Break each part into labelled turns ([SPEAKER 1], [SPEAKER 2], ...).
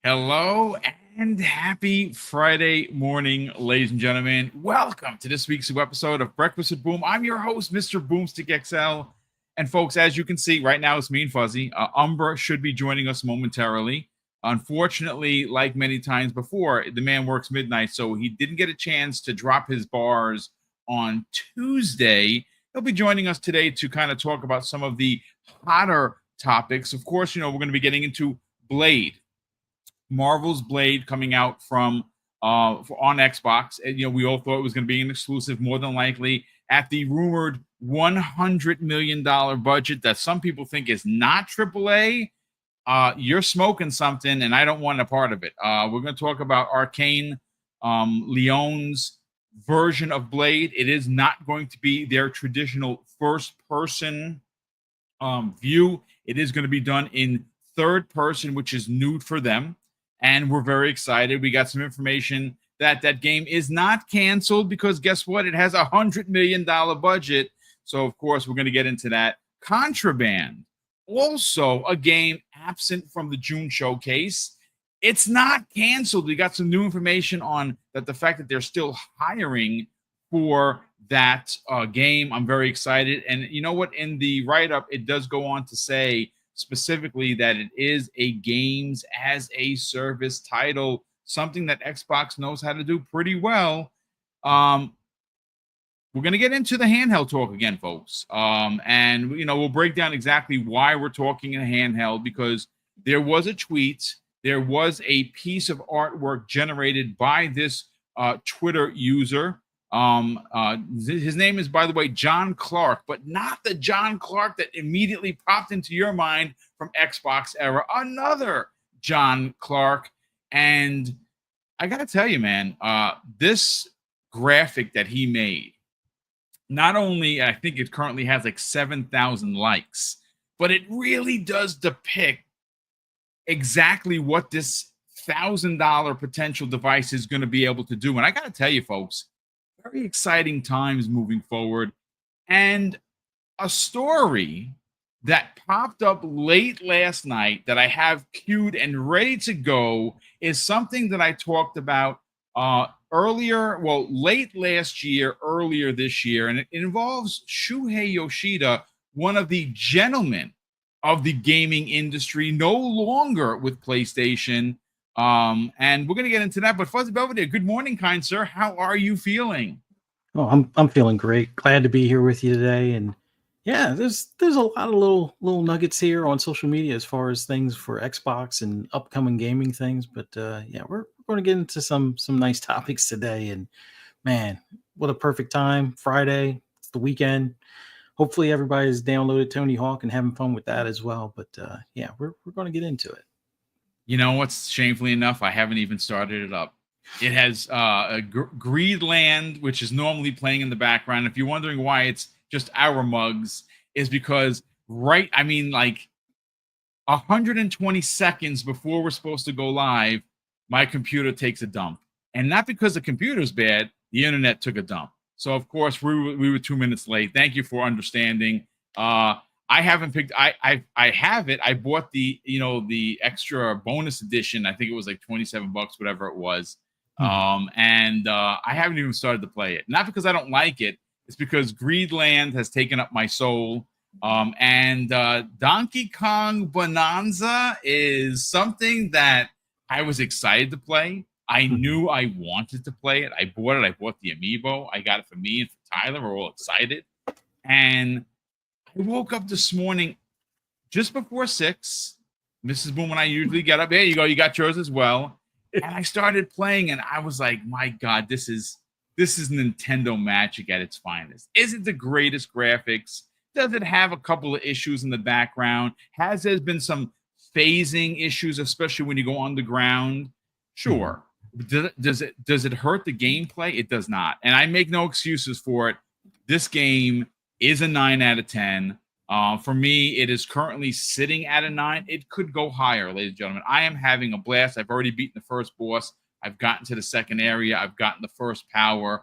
[SPEAKER 1] Hello and happy Friday morning, ladies and gentlemen. Welcome to this week's episode of Breakfast with Boom. I'm your host, Mr. BoomStick XL. And folks, as you can see, right now it's me and Fuzzy. Umbra should be joining us momentarily. Unfortunately, like many times before, the man works midnight, so he didn't get a chance to drop his bars on Tuesday. He'll be joining us today to kind of talk about some of the hotter topics. Of course, we're going to be getting into Blade. Marvel's Blade coming out from on Xbox. And, we all thought it was going to be an exclusive, more than likely at the rumored $100 million budget that some people think is not AAA. You're smoking something, and I don't want a part of it. We're going to talk about Arkane Lyon's version of Blade. It is not going to be their traditional first-person view. It is going to be done in third person, which is new for them. And we're very excited. We got some information that game is not canceled because guess what? It has a $100 million budget. So, of course, we're going to get into that. Contraband, also a game absent from the June showcase. It's not canceled. We got some new information on that, the fact that they're still hiring for that game. I'm very excited. And you know what? In the write-up, it does go on to say specifically that it is a games as a service title, something that Xbox knows how to do pretty well. We're going to get into the handheld talk again, folks. And we'll break down exactly why we're talking in a handheld, because there was a tweet, there was a piece of artwork generated by this Twitter user. His name is, by the way, John Clark, but not the John Clark that immediately popped into your mind from Xbox era. Another John Clark. And I got to tell you, man, this graphic that he made, not only, I think it currently has like 7,000 likes, but it really does depict exactly what this $1,000 potential device is going to be able to do. And I got to tell you, folks, very exciting times moving forward. And a story that popped up late last night that I have queued and ready to go is something that I talked about late last year, earlier this year, and it involves Shuhei Yoshida, one of the gentlemen of the gaming industry, no longer with PlayStation. And we're going to get into that. But Fuzzy Belvedere, good morning, kind sir. How are you feeling?
[SPEAKER 2] Oh, I'm feeling great. Glad to be here with you today. And yeah, there's a lot of little nuggets here on social media as far as things for Xbox and upcoming gaming things. But yeah, we're going to get into some nice topics today. And man, what a perfect time! Friday, it's the weekend. Hopefully, everybody's downloaded Tony Hawk and having fun with that as well. But yeah, we're going to get into it.
[SPEAKER 1] You know what's shamefully enough? I haven't even started it up. It has Greedland, which is normally playing in the background. If you're wondering why it's just our mugs, is because like 120 seconds before we're supposed to go live, my computer takes a dump. And not because the computer's bad, the internet took a dump. So, of course, we were 2 minutes late. Thank you for understanding. I haven't picked. I have it. I bought the extra bonus edition. I think it was like $27, whatever it was. And I haven't even started to play it. Not because I don't like it. It's because Greedland has taken up my soul. And Donkey Kong Bonanza is something that I was excited to play. I knew I wanted to play it. I bought it. I bought the amiibo. I got it for me and for Tyler. We're all excited. And I woke up this morning just before 6. Mrs. Boom and I usually get up. There you go. You got yours as well. And I started playing, and I was like, my God, this is Nintendo magic at its finest. Is it the greatest graphics? Does it have a couple of issues in the background? Has there been some phasing issues, especially when you go underground? Sure. Does it hurt the gameplay? It does not. And I make no excuses for it. This game is a 9 out of 10. For me, it is currently sitting at a 9. It could go higher, ladies and gentlemen. I am having a blast. I've already beaten the first boss. I've gotten to the second area. I've gotten the first power.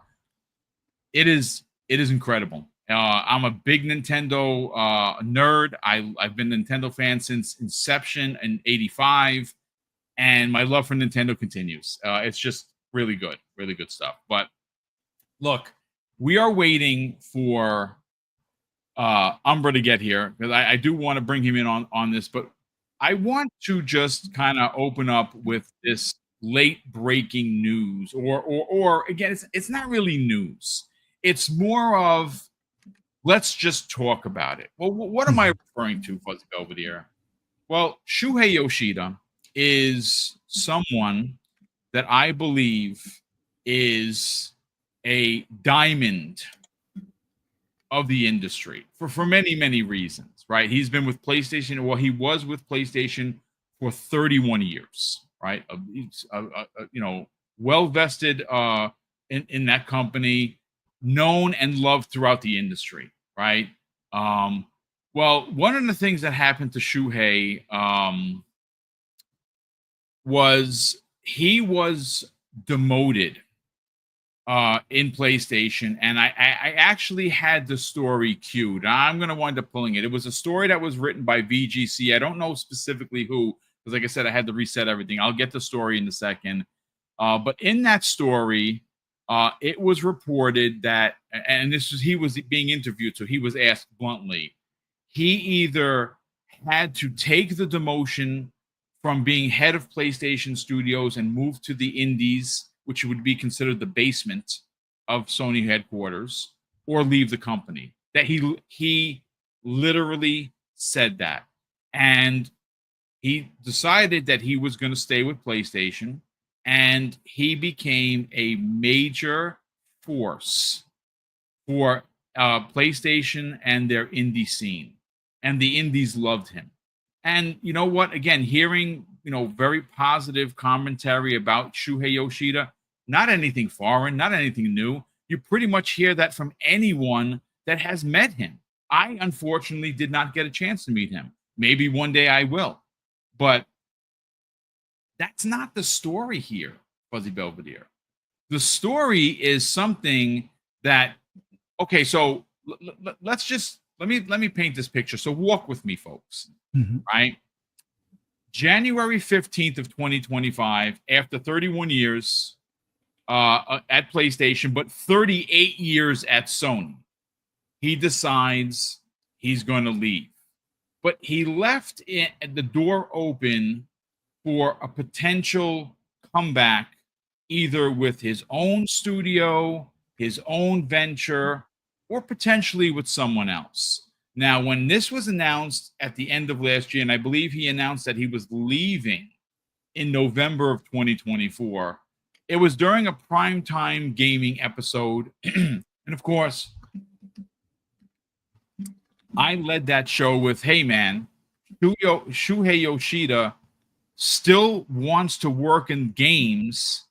[SPEAKER 1] It is incredible. I'm a big Nintendo nerd. I've been a Nintendo fan since inception in '85. and my love for Nintendo continues. It's just really good stuff. But look, we are waiting for Umbra to get here because I do want to bring him in on this, but I want to just kind of open up with this late breaking news, or again, it's not really news. It's more of let's just talk about it. Well, what am I referring to, Fuzzy Belvedere? Well, Shuhei Yoshida is someone that I believe is a diamond of the industry for many reasons, right? He's been with PlayStation. Well, he was with PlayStation for 31 years, right? He's well vested in that company, known and loved throughout the industry, right? Well, one of the things that happened to Shuhei was he was demoted in PlayStation, and I actually had the story queued. I'm going to wind up pulling it. It was a story that was written by VGC. I don't know specifically who, because like I said, I had to reset everything. I'll get the story in a second. But in that story, it was reported that, and he was being interviewed, so he was asked bluntly, he either had to take the demotion from being head of PlayStation Studios and move to the Indies, which would be considered the basement of Sony headquarters, or leave the company. That he literally said that. And he decided that he was going to stay with PlayStation, and he became a major force for PlayStation and their indie scene. And the indies loved him. And you know what? Again, hearing very positive commentary about Shuhei Yoshida, not anything foreign, not anything new. You pretty much hear that from anyone that has met him. I unfortunately did not get a chance to meet him. Maybe one day I will. But that's not the story here, Fuzzy Belvedere. The story is something that, okay, so let me paint this picture. So walk with me, folks. Right? January 15th of 2025, after 31 years at PlayStation, but 38 years at Sony, he decides he's going to leave. But he left the door open for a potential comeback, either with his own studio, his own venture, or potentially with someone else. Now, when this was announced at the end of last year, and I believe he announced that he was leaving in November of 2024, it was during a primetime gaming episode. And of course, I led that show with, hey, man, Shuhei Yoshida still wants to work in games.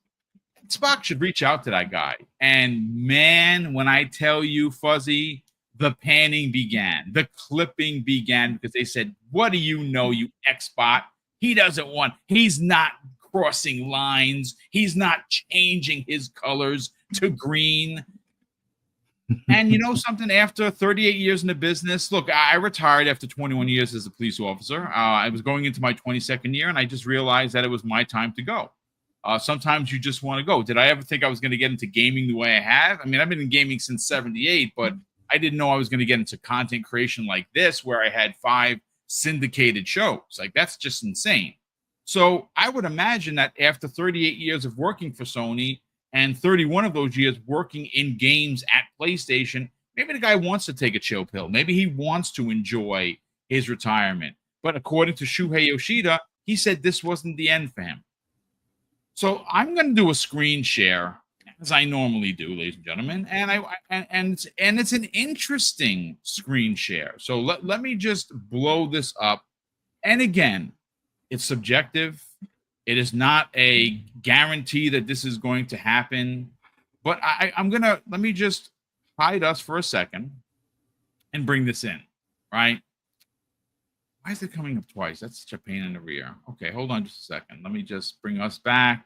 [SPEAKER 1] Spock should reach out to that guy. And man, when I tell you, Fuzzy, the panning began, the clipping began, because they said, what do you know, you X-Bot? He's not crossing lines. He's not changing his colors to green. And you know something, after 38 years in the business, look, I retired after 21 years as a police officer. I was going into my 22nd year, and I just realized that it was my time to go. Sometimes you just want to go. Did I ever think I was going to get into gaming the way I have? I mean, I've been in gaming since 78, but I didn't know I was going to get into content creation like this, where I had 5 syndicated shows. Like, that's just insane. So I would imagine that after 38 years of working for Sony, and 31 of those years working in games at PlayStation, maybe the guy wants to take a chill pill. Maybe he wants to enjoy his retirement. But according to Shuhei Yoshida, he said this wasn't the end for him. So I'm going to do a screen share, as I normally do, ladies and gentlemen, and it's an interesting screen share. So let me just blow this up. And again, it's subjective. It is not a guarantee that this is going to happen, but let me just hide us for a second and bring this in, right? Why is it coming up twice? That's such a pain in the rear. Okay, hold on just a second. Let me just bring us back.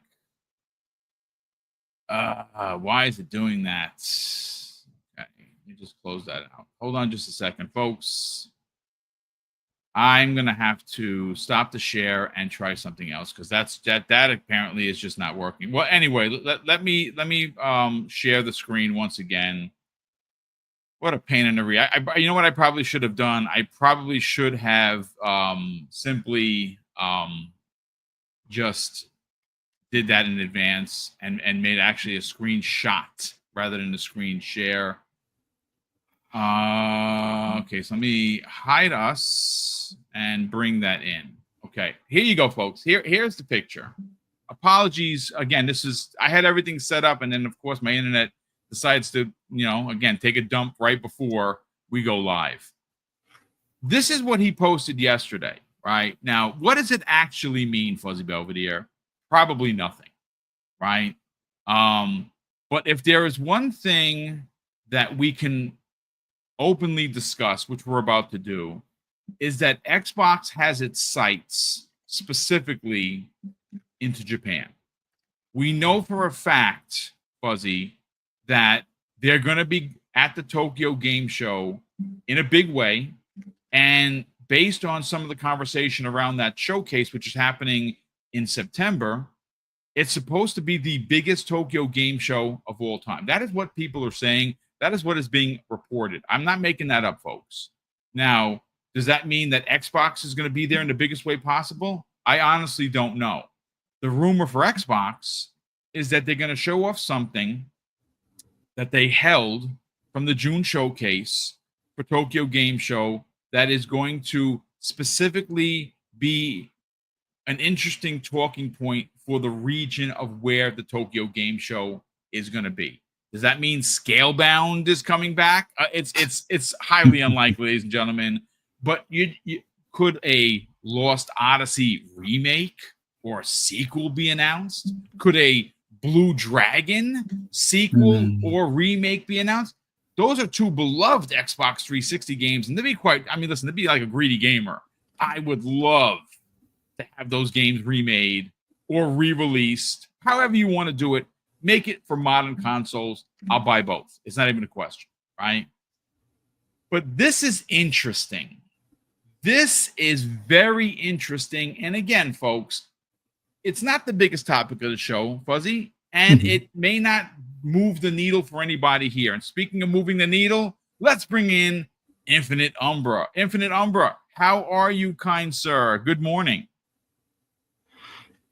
[SPEAKER 1] Why is it doing that? Okay, let me just close that out. Hold on just a second, folks. I'm gonna have to stop the share and try something else because that apparently is just not working. Well, anyway, let me share the screen once again. What a pain in the rear. You know what I probably should have done? I probably should have simply just did that in advance and made actually a screenshot rather than a screen share. Okay, so let me hide us and bring that in. Okay, here you go, folks. Here's the picture. Apologies again. I had everything set up, and then of course my internet decides to, again, take a dump right before we go live. This is what he posted yesterday, right? Now, what does it actually mean, Fuzzy Belvedere? Probably nothing, right? But if there is one thing that we can openly discuss, which we're about to do, is that Xbox has its sights specifically into Japan. We know for a fact, Fuzzy, that they're going to be at the Tokyo Game Show in a big way. And based on some of the conversation around that showcase, which is happening in September, it's supposed to be the biggest Tokyo Game Show of all time. That is what people are saying. That is what is being reported. I'm not making that up, folks. Now, does that mean that Xbox is going to be there in the biggest way possible? I honestly don't know. The rumor for Xbox is that they're going to show off something that they held from the June showcase for Tokyo Game Show that is going to specifically be an interesting talking point for the region of where the Tokyo Game Show is going to be. Does that mean Scalebound is coming back? It's highly unlikely, ladies and gentlemen. But you could a Lost Odyssey remake or a sequel be announced? Could a Blue Dragon sequel or remake be announced? Those are two beloved Xbox 360 games, and to be like a greedy gamer, I would love to have those games remade or re-released. However you want to do it, make it for modern consoles. I'll buy both. It's not even a question, right? But this is interesting. This is very interesting. And again, folks, it's not the biggest topic of the show, Fuzzy, and it may not move the needle for anybody here. And speaking of moving the needle, let's bring in Infinite Umbra. Infinite Umbra, how are you, kind sir? Good morning.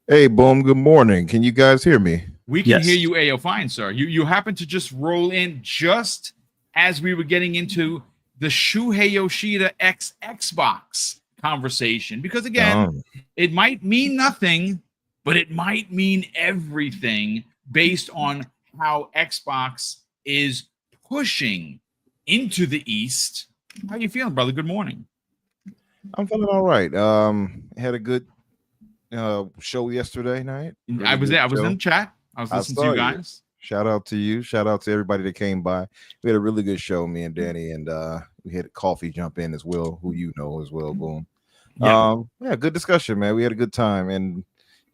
[SPEAKER 3] Hey, Boom, good morning. Can you guys hear me?
[SPEAKER 1] We can hear you A.O. fine, sir. You happen to just roll in just as we were getting into the Shuhei Yoshida Xbox conversation. Because again, it might mean nothing, but it might mean everything based on how Xbox is pushing into the East. How you feeling, brother? Good morning.
[SPEAKER 3] I'm feeling all right. Had a good show yesterday night.
[SPEAKER 1] I was there. I was in the chat. I was listening to you guys.
[SPEAKER 3] Shout out to you. Shout out to everybody that came by. We had a really good show, me and Danny, and we had Coffee jump in as well, who you know as well, Boom. Yeah, good discussion, man. We had a good time, and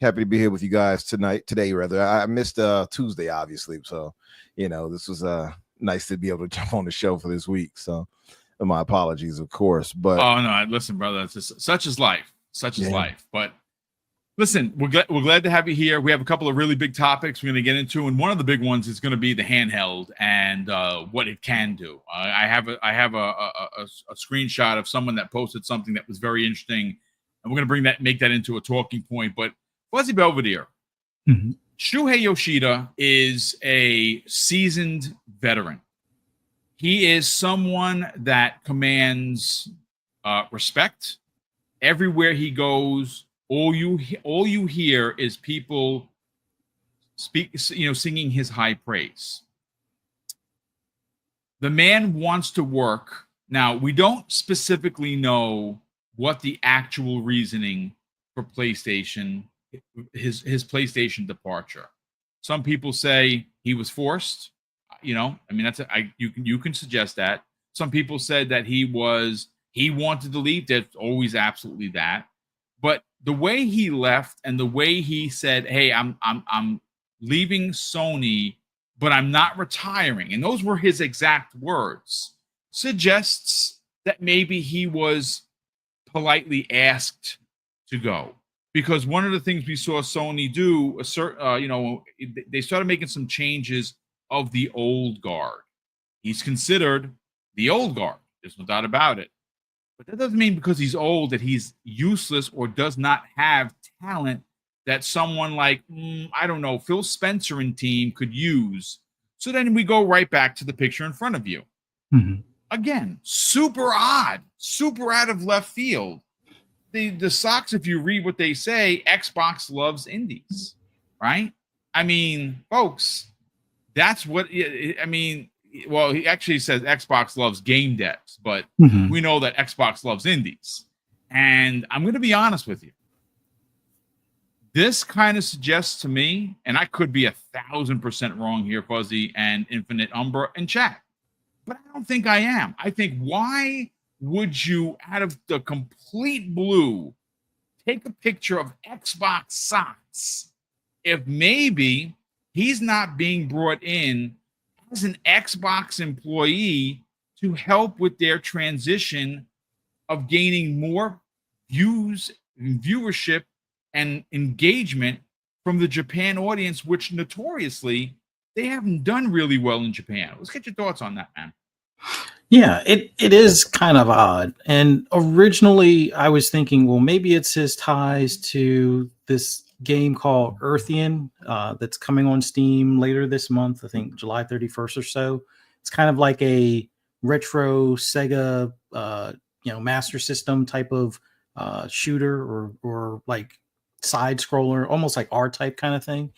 [SPEAKER 3] happy to be here with you guys today rather. I missed Tuesday, obviously, so this was nice to be able to jump on the show for this week. So my apologies, of course. But
[SPEAKER 1] no, listen, brother, it's just, such is life. Such is life. But listen, we're glad to have you here. We have a couple of really big topics we're going to get into, and one of the big ones is going to be the handheld and what it can do. I have a screenshot of someone that posted something that was very interesting, and we're going to make that into a talking point. But Fuzzy Belvedere, Shuhei Yoshida is a seasoned veteran. He is someone that commands respect everywhere he goes. All you hear is people singing his high praise. The man wants to work. Now, we don't specifically know what the actual reasoning for PlayStation, his PlayStation departure. Some people say he was forced. You can suggest that. Some people said that he wanted to leave. There's always absolutely that. But the way he left and the way he said, "Hey, I'm leaving Sony, but I'm not retiring," and those were his exact words, suggests that maybe he was politely asked to go. Because one of the things we saw Sony do, they started making some changes of the old guard. He's considered the old guard. There's no doubt about it. But that doesn't mean because he's old that he's useless or does not have talent that someone like, I don't know, Phil Spencer and team could use. So then we go right back to the picture in front of you.
[SPEAKER 2] Mm-hmm.
[SPEAKER 1] Again, super odd, super out of left field. The Sox, if you read what they say, Xbox loves indies, right? I mean, folks, that's what, I mean, well, he actually says Xbox loves game devs, but we know that Xbox loves indies. And I'm going to be honest with you. This kind of suggests to me, and I could be 1,000% wrong here, Fuzzy and Infinite Umbra and chat, but I don't think I am. I think why would you, out of the complete blue, take a picture of Xbox Sox if maybe he's not being brought in as an Xbox employee to help with their transition of gaining more views, viewership, and engagement from the Japan audience, which notoriously they haven't done really well in Japan. Let's get your thoughts on that, man.
[SPEAKER 2] Yeah, it is kind of odd. And originally I was thinking, well, maybe it's his ties to this game called Earthian that's coming on Steam later this month, I think July 31st or so. It's kind of like a retro Sega, Master System type of shooter or like side scroller, almost like R-type kind of thing.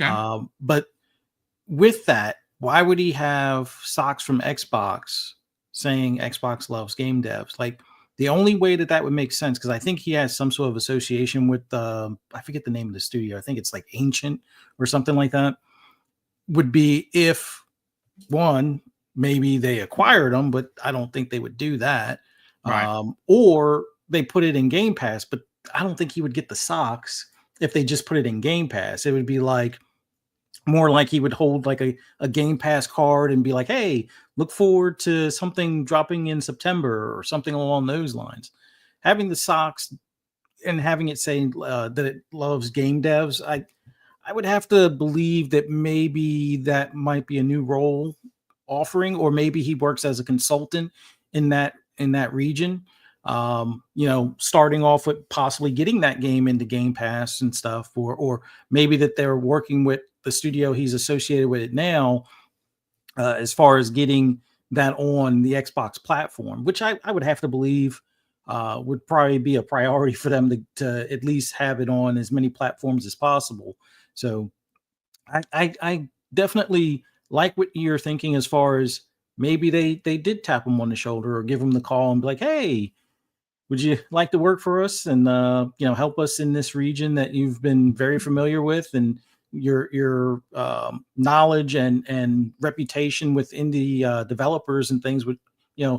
[SPEAKER 1] Okay.
[SPEAKER 2] But with that, why would he have Sox from Xbox saying Xbox loves game devs? Like, the only way that would make sense, because I think he has some sort of association with I forget the name of the studio. I think it's like Ancient or something like that. Would be if one, maybe they acquired them, but I don't think they would do that.
[SPEAKER 1] Right.
[SPEAKER 2] Or they put it in Game Pass, but I don't think he would get the Sox if they just put it in Game Pass. It would be like more like he would hold like a Game Pass card and be like, hey, look forward to something dropping in September or something along those lines. Having the Sox and having it say that it loves game devs, I would have to believe that maybe that might be a new role offering, or maybe he works as a consultant in that region. Starting off with possibly getting that game into Game Pass and stuff, or maybe that they're working with the studio he's associated with it now, as far as getting that on the Xbox platform, which I would have to believe would probably be a priority for them to at least have it on as many platforms as possible. So I definitely like what you're thinking as far as maybe they did tap him on the shoulder or give him the call and be like, hey, would you like to work for us and help us in this region that you've been very familiar with, and your knowledge and reputation with indie developers and things would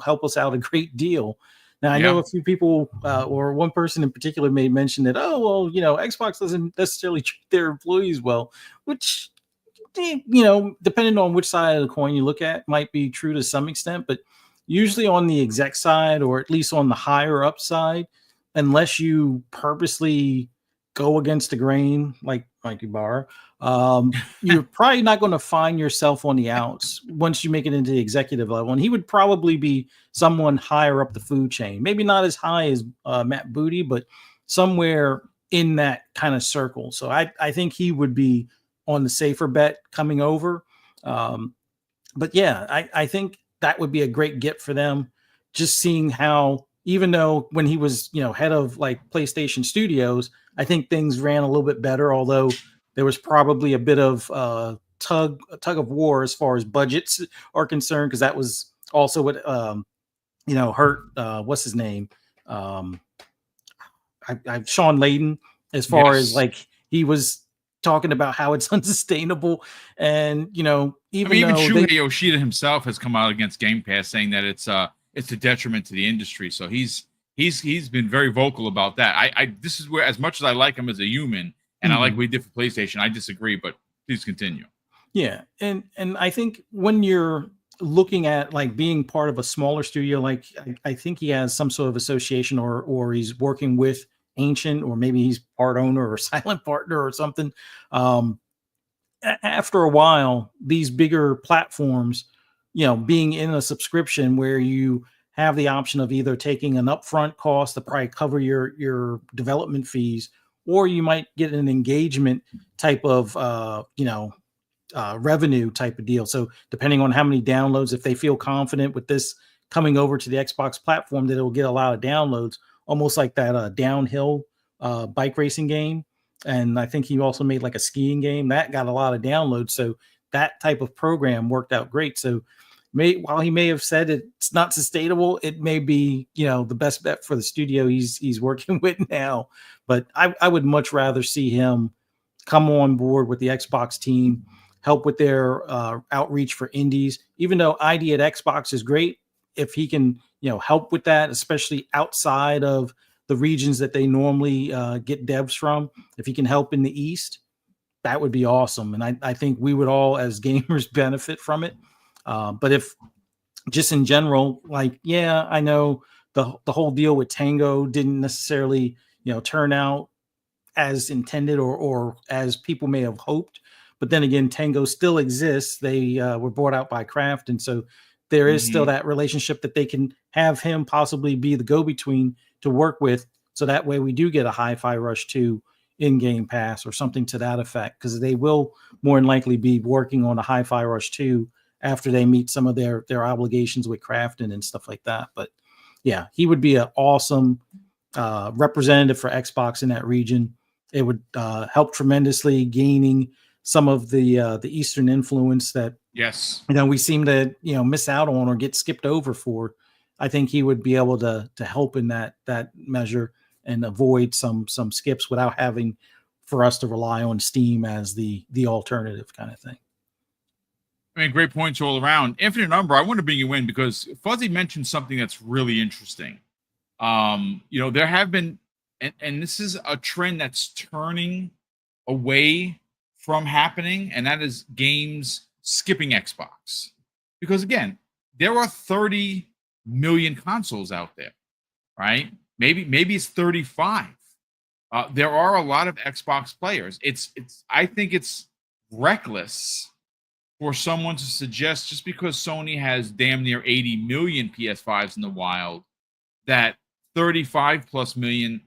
[SPEAKER 2] help us out a great deal. Now I know a few people or one person in particular made mention that, Xbox doesn't necessarily treat their employees well, which depending on which side of the coin you look at might be true to some extent, but usually on the exec side, or at least on the higher up side, unless you purposely go against the grain, like Ibarra, you're probably not going to find yourself on the outs once you make it into the executive level. And he would probably be someone higher up the food chain, maybe not as high as Matt Booty, but somewhere in that kind of circle. So I think he would be on the safer bet coming over. But yeah, I think that would be a great get for them. Just seeing how, even though when he was, head of like PlayStation Studios, I think things ran a little bit better, although there was probably a bit of tug of war as far as budgets are concerned, because that was also what hurt what's his name? Sean Layden, as far as like he was talking about how it's unsustainable, and even
[SPEAKER 1] Shuhei Yoshida himself has come out against Game Pass saying that it's a detriment to the industry. So he's been very vocal about that. This is where, as much as I like him as a human and I like what he did for PlayStation, I disagree, but please continue.
[SPEAKER 2] Yeah, and I think when you're looking at like being part of a smaller studio, like I think he has some sort of association, or he's working with Ancient, or maybe he's part owner or silent partner or something. After a while, these bigger platforms, being in a subscription where you have the option of either taking an upfront cost to probably cover your development fees, or you might get an engagement type of revenue type of deal. So depending on how many downloads, if they feel confident with this coming over to the Xbox platform, that it will get a lot of downloads, almost like that downhill bike racing game. And I think he also made like a skiing game that got a lot of downloads. So that type of program worked out great. So while he may have said it's not sustainable, it may be, the best bet for the studio he's working with now. But I would much rather see him come on board with the Xbox team, help with their outreach for indies. Even though ID at Xbox is great, if he can, help with that, especially outside of the regions that they normally get devs from, if he can help in the East, that would be awesome. And I think we would all as gamers benefit from it. But if just in general, like, yeah, I know the whole deal with Tango didn't necessarily, turn out as intended or as people may have hoped. But then again, Tango still exists. They were bought out by Kraft. And so there is still that relationship that they can have him possibly be the go-between to work with. So that way we do get a Hi-Fi Rush 2 in Game Pass or something to that effect, because they will more than likely be working on a Hi-Fi Rush 2 after they meet some of their obligations with Crafton and stuff like that. But yeah, he would be an awesome representative for Xbox in that region. It would help tremendously gaining some of the Eastern influence that we seem to miss out on or get skipped over for. I think he would be able to help in that measure and avoid some skips without having for us to rely on Steam as the alternative kind of thing.
[SPEAKER 1] I mean, great points all around. Infinite Number, I want to bring you in because Fuzzy mentioned something that's really interesting. There have been, and this is a trend that's turning away from happening, and that is games skipping Xbox. Because again, there are 30 million consoles out there, right? Maybe it's 35. There are a lot of Xbox players. I think it's reckless for someone to suggest, just because Sony has damn near 80 million PS5s in the wild, that 35 plus million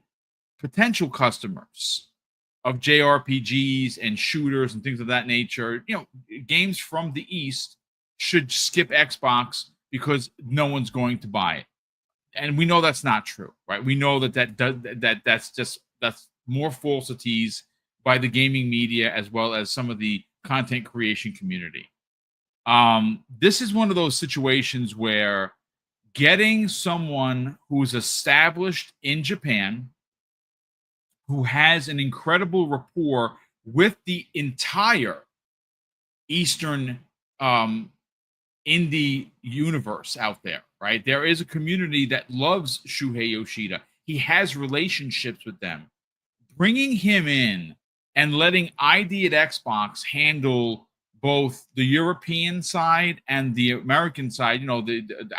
[SPEAKER 1] potential customers of JRPGs and shooters and things of that nature, games from the East, should skip Xbox because no one's going to buy it. And we know that's not true, right? We know that's more falsities by the gaming media as well as some of the content creation community. This is one of those situations where getting someone who's established in Japan, who has an incredible rapport with the entire Eastern indie universe out there, right? There is a community that loves Shuhei Yoshida. He has relationships with them. Bringing him in and letting ID at Xbox handle both the European side and the American side,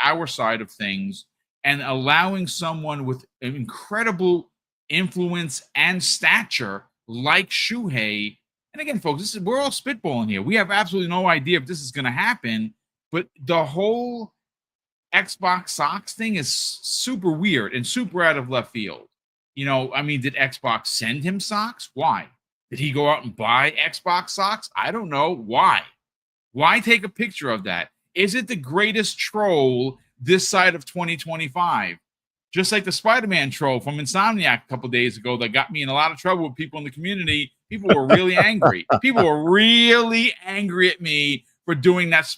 [SPEAKER 1] our side of things, and allowing someone with an incredible influence and stature like Shuhei. And again, folks, we're all spitballing here. We have absolutely no idea if this is going to happen, but the whole Xbox socks thing is super weird and super out of left field. Did Xbox send him socks? Why? Did he go out and buy Xbox socks? I don't know. Why? Why take a picture of that? Is it the greatest troll this side of 2025? Just like the Spider-Man troll from Insomniac a couple days ago that got me in a lot of trouble with people in the community. People were really angry. People were really angry at me for doing that.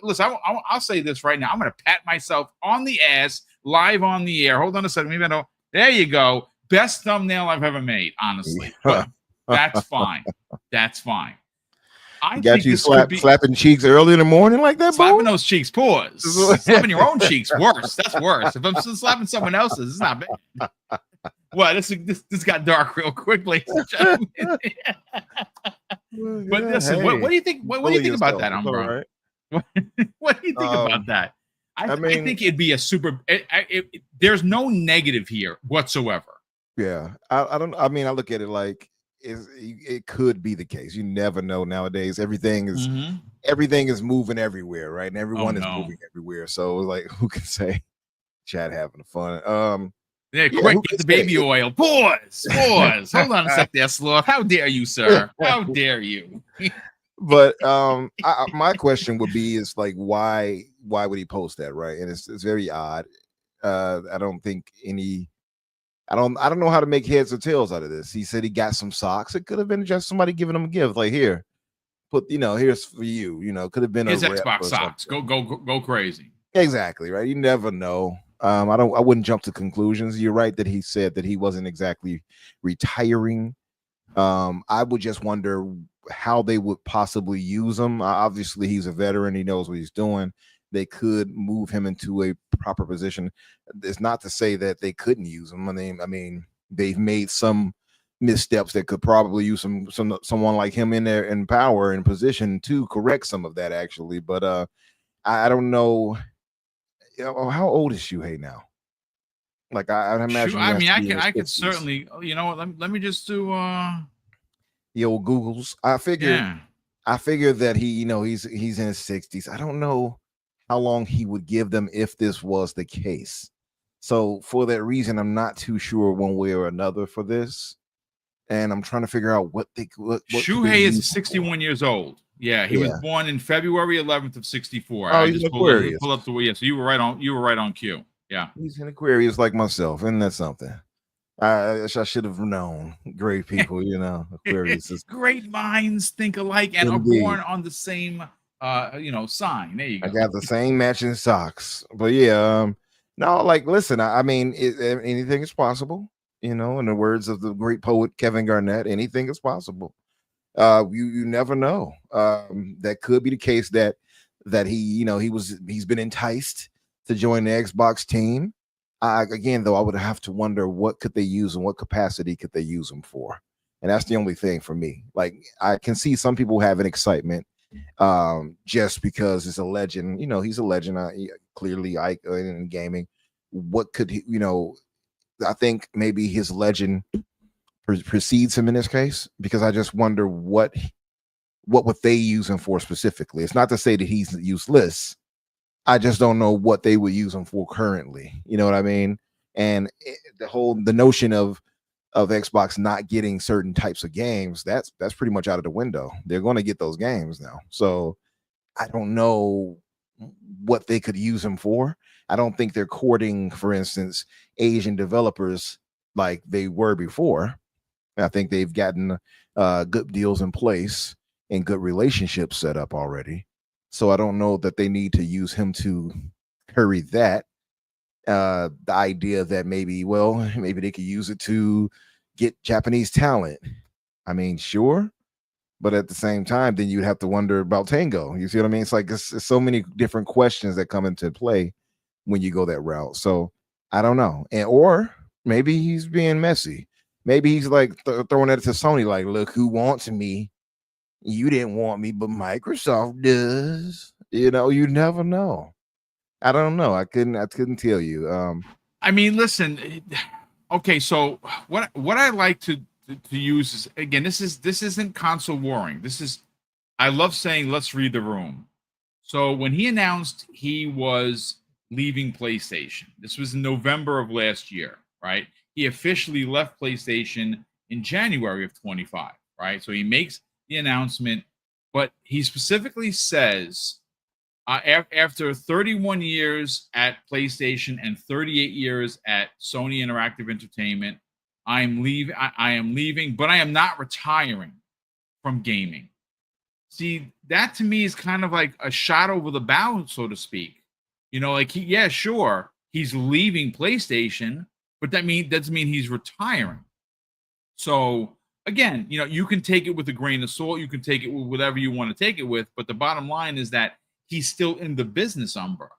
[SPEAKER 1] Listen, I'll say this right now. I'm going to pat myself on the ass live on the air. Hold on a second. Maybe I know. There you go. Best thumbnail I've ever made, honestly. But that's fine. That's fine. I
[SPEAKER 3] got you slapping cheeks early in the morning like that,
[SPEAKER 1] slapping those cheeks. Pause. Slapping your own cheeks. Worse. That's worse. If I'm still slapping someone else's, it's not bad. Well, this got dark real quick, ladies and gentlemen. But listen, what do you think? What do you think about that, Umbro? What do you think about that? I
[SPEAKER 3] mean,
[SPEAKER 1] think it'd be a super. There's no negative here whatsoever.
[SPEAKER 3] yeah, I don't. I mean, I look at it like it could be the case. You never know nowadays. Everything is moving everywhere, right? And
[SPEAKER 1] Oh
[SPEAKER 3] everyone is
[SPEAKER 1] no.
[SPEAKER 3] moving everywhere. So like, who can say? Chad having fun.
[SPEAKER 1] Yeah,
[SPEAKER 3] Yeah,
[SPEAKER 1] quick,
[SPEAKER 3] who
[SPEAKER 1] get
[SPEAKER 3] can
[SPEAKER 1] the
[SPEAKER 3] say?
[SPEAKER 1] baby oil. Pause. Hold on a sec there, Sloth. How dare you, sir? How dare you?
[SPEAKER 3] But my question would be is like why would he post that, right? And it's very odd. I don't think I don't know how to make heads or tails out of this. He said he got some socks. It could have been just somebody giving him a gift, like here, here's for you. Could have been
[SPEAKER 1] His
[SPEAKER 3] a rep
[SPEAKER 1] Xbox
[SPEAKER 3] or
[SPEAKER 1] socks.
[SPEAKER 3] something.
[SPEAKER 1] Go crazy.
[SPEAKER 3] Exactly, right. You never know. I wouldn't jump to conclusions. You're right that he said that he wasn't exactly retiring. I would just wonder how they would possibly use him. Obviously, he's a veteran. He knows what he's doing. They could move him into a proper position. It's not to say that they couldn't use him. I mean, they've made some missteps that could probably use someone like him in there in power and position to correct some of that, actually. But I don't know. How old is Shuhei now? Like I imagine.
[SPEAKER 1] I mean, I could certainly. You know what? Let me just do.
[SPEAKER 3] The old Googles. I figure that he's in his 60s. I don't know how long he would give them if this was the case. So for that reason, I'm not too sure one way or another for this. And I'm trying to figure out what
[SPEAKER 1] Shuhei is 61 years old. Yeah, he was born in February 11th of 64.
[SPEAKER 3] Oh, he's an Aquarius.
[SPEAKER 1] Pull up the yeah. So you were right on cue. Yeah,
[SPEAKER 3] he's an Aquarius like myself, isn't that something? I should have known. Great people, Aquarius is
[SPEAKER 1] great minds think alike and
[SPEAKER 3] indeed.
[SPEAKER 1] Are born on the same sign. There you go.
[SPEAKER 3] I got the same matching socks. But yeah, no, like listen, I mean anything is possible, in the words of the great poet Kevin Garnett, anything is possible. You never know. That could be the case that he's been enticed to join the Xbox team. Again, though, I would have to wonder what could they use and what capacity could they use him for, and that's the only thing for me. Like I can see some people having excitement, just because it's a legend. He's a legend. Clearly, in gaming. What could he? I think maybe his legend precedes him in this case, because I just wonder what would they use him for specifically. It's not to say that he's useless. I just don't know what they would use him for currently. You know what I mean? And the notion of Xbox not getting certain types of games, that's pretty much out of the window. They're going to get those games now. So I don't know what they could use him for. I don't think they're courting, for instance, Asian developers like they were before. I think they've gotten good deals in place and good relationships set up already. So I don't know that they need to use him to curry that. The idea that maybe they could use it to get Japanese talent. I mean, sure. But at the same time, then you'd have to wonder about Tango. You see what I mean? It's like it's so many different questions that come into play when you go that route. So I don't know. Or maybe he's being messy. Maybe he's like throwing it to Sony, like, look, who wants me? You didn't want me, but Microsoft does. You never know. I don't know. I couldn't tell you.
[SPEAKER 1] I mean, listen. Okay, so what I like to use is, again, this isn't console warring. I love saying let's read the room. So when he announced he was leaving PlayStation, this was in November of last year, right? He officially left PlayStation in January of 25, right? So he makes the announcement, but he specifically says, after 31 years at PlayStation and 38 years at Sony Interactive Entertainment, I am leaving, but I am not retiring from gaming. See, that to me is kind of like a shot over the bow, so to speak. Like sure, he's leaving PlayStation, but that doesn't mean he's retiring. So again, you can take it with a grain of salt. You can take it with whatever you want to take it with. But the bottom line is that he's still in the business umbrella.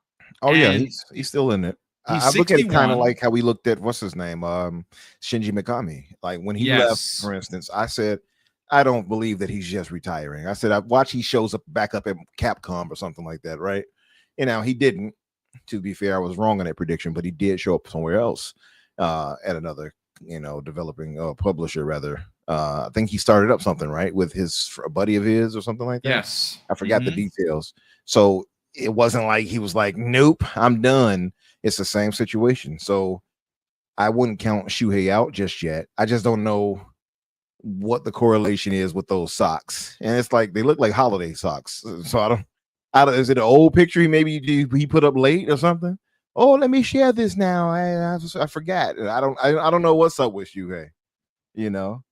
[SPEAKER 3] Oh, yeah, he's still in it. I look at it kind of like how we looked at what's his name, Shinji Mikami. Like when he left, for instance, I said I don't believe that he's just retiring. I said I watch he shows up back up at Capcom or something like that, right? And now he didn't. To be fair, I was wrong on that prediction, but he did show up somewhere else at another, developing publisher rather. I think he started up something, right, with a buddy of his or something like that.
[SPEAKER 1] Yes,
[SPEAKER 3] I forgot the details. So it wasn't like he was like, "Nope, I'm done." It's the same situation. So I wouldn't count Shuhei out just yet. I just don't know what the correlation is with those socks, and it's like they look like holiday socks. So I don't. Is it an old picture he put up late or something? Oh, let me share this now. I forgot. I don't know what's up with Shuhei.
[SPEAKER 1] You're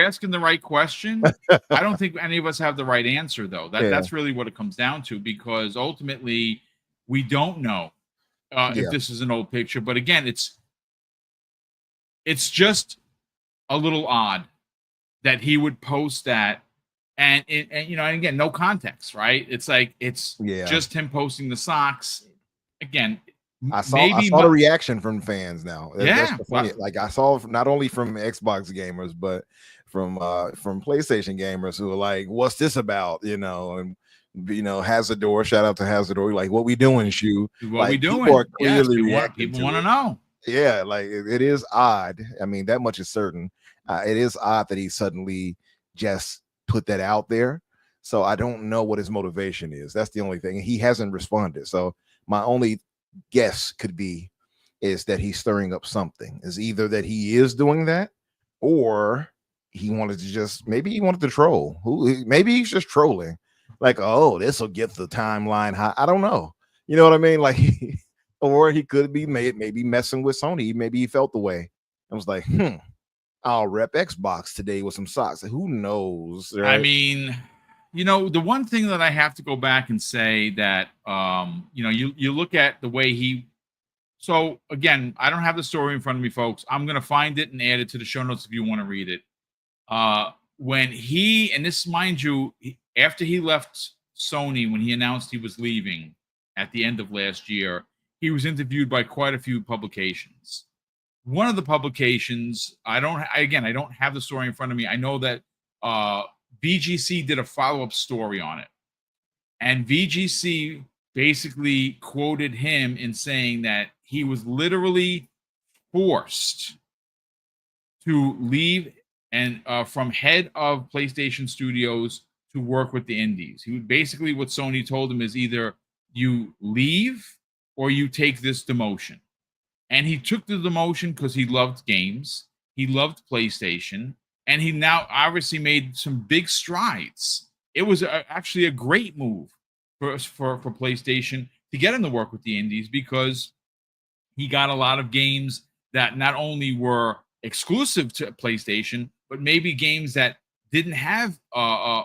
[SPEAKER 1] asking the right question. I don't think any of us have the right answer, though. That's really what it comes down to, because ultimately we don't know if this is an old picture. But again, it's just a little odd that he would post that, and again, no context, right? It's like just him posting the socks. Again,
[SPEAKER 3] I saw the reaction from fans now.
[SPEAKER 1] Yeah,
[SPEAKER 3] that's funny. Like I saw not only from Xbox gamers, but from PlayStation gamers who are like, "What's this about?" And Hazardor, shout out to Hazardor. Like, what we doing, Shu?
[SPEAKER 1] What we doing?
[SPEAKER 3] People are clearly reacting.
[SPEAKER 1] People want to know.
[SPEAKER 3] Yeah, like it is odd. I mean, that much is certain. It is odd that he suddenly just put that out there. So I don't know what his motivation is. That's the only thing. He hasn't responded. So my only guess could be is that he's stirring up something. Is either that he is doing that, or he wanted to troll. Maybe he's just trolling. Like, oh, this will get the timeline high. I don't know. You know what I mean? Like, or he could be maybe messing with Sony. Maybe he felt the way. I was like, I'll rep Xbox today with some socks. Who knows? Right?
[SPEAKER 1] I mean, the one thing that I have to go back and say that, you look at the way he. So again, I don't have the story in front of me, folks. I'm going to find it and add it to the show notes if you want to read it. When and this, mind you, after he left Sony, when he announced he was leaving at the end of last year, he was interviewed by quite a few publications. One of the publications, I don't have the story in front of me. I know that VGC did a follow-up story on it. And VGC basically quoted him in saying that he was literally forced to leave and from head of PlayStation Studios to work with the indies. Basically what Sony told him is either you leave or you take this demotion. And he took the demotion because he loved games, he loved PlayStation, and he now obviously made some big strides. It was actually a great move for PlayStation to get him to work with the indies, because he got a lot of games that not only were exclusive to PlayStation, but maybe games that didn't have a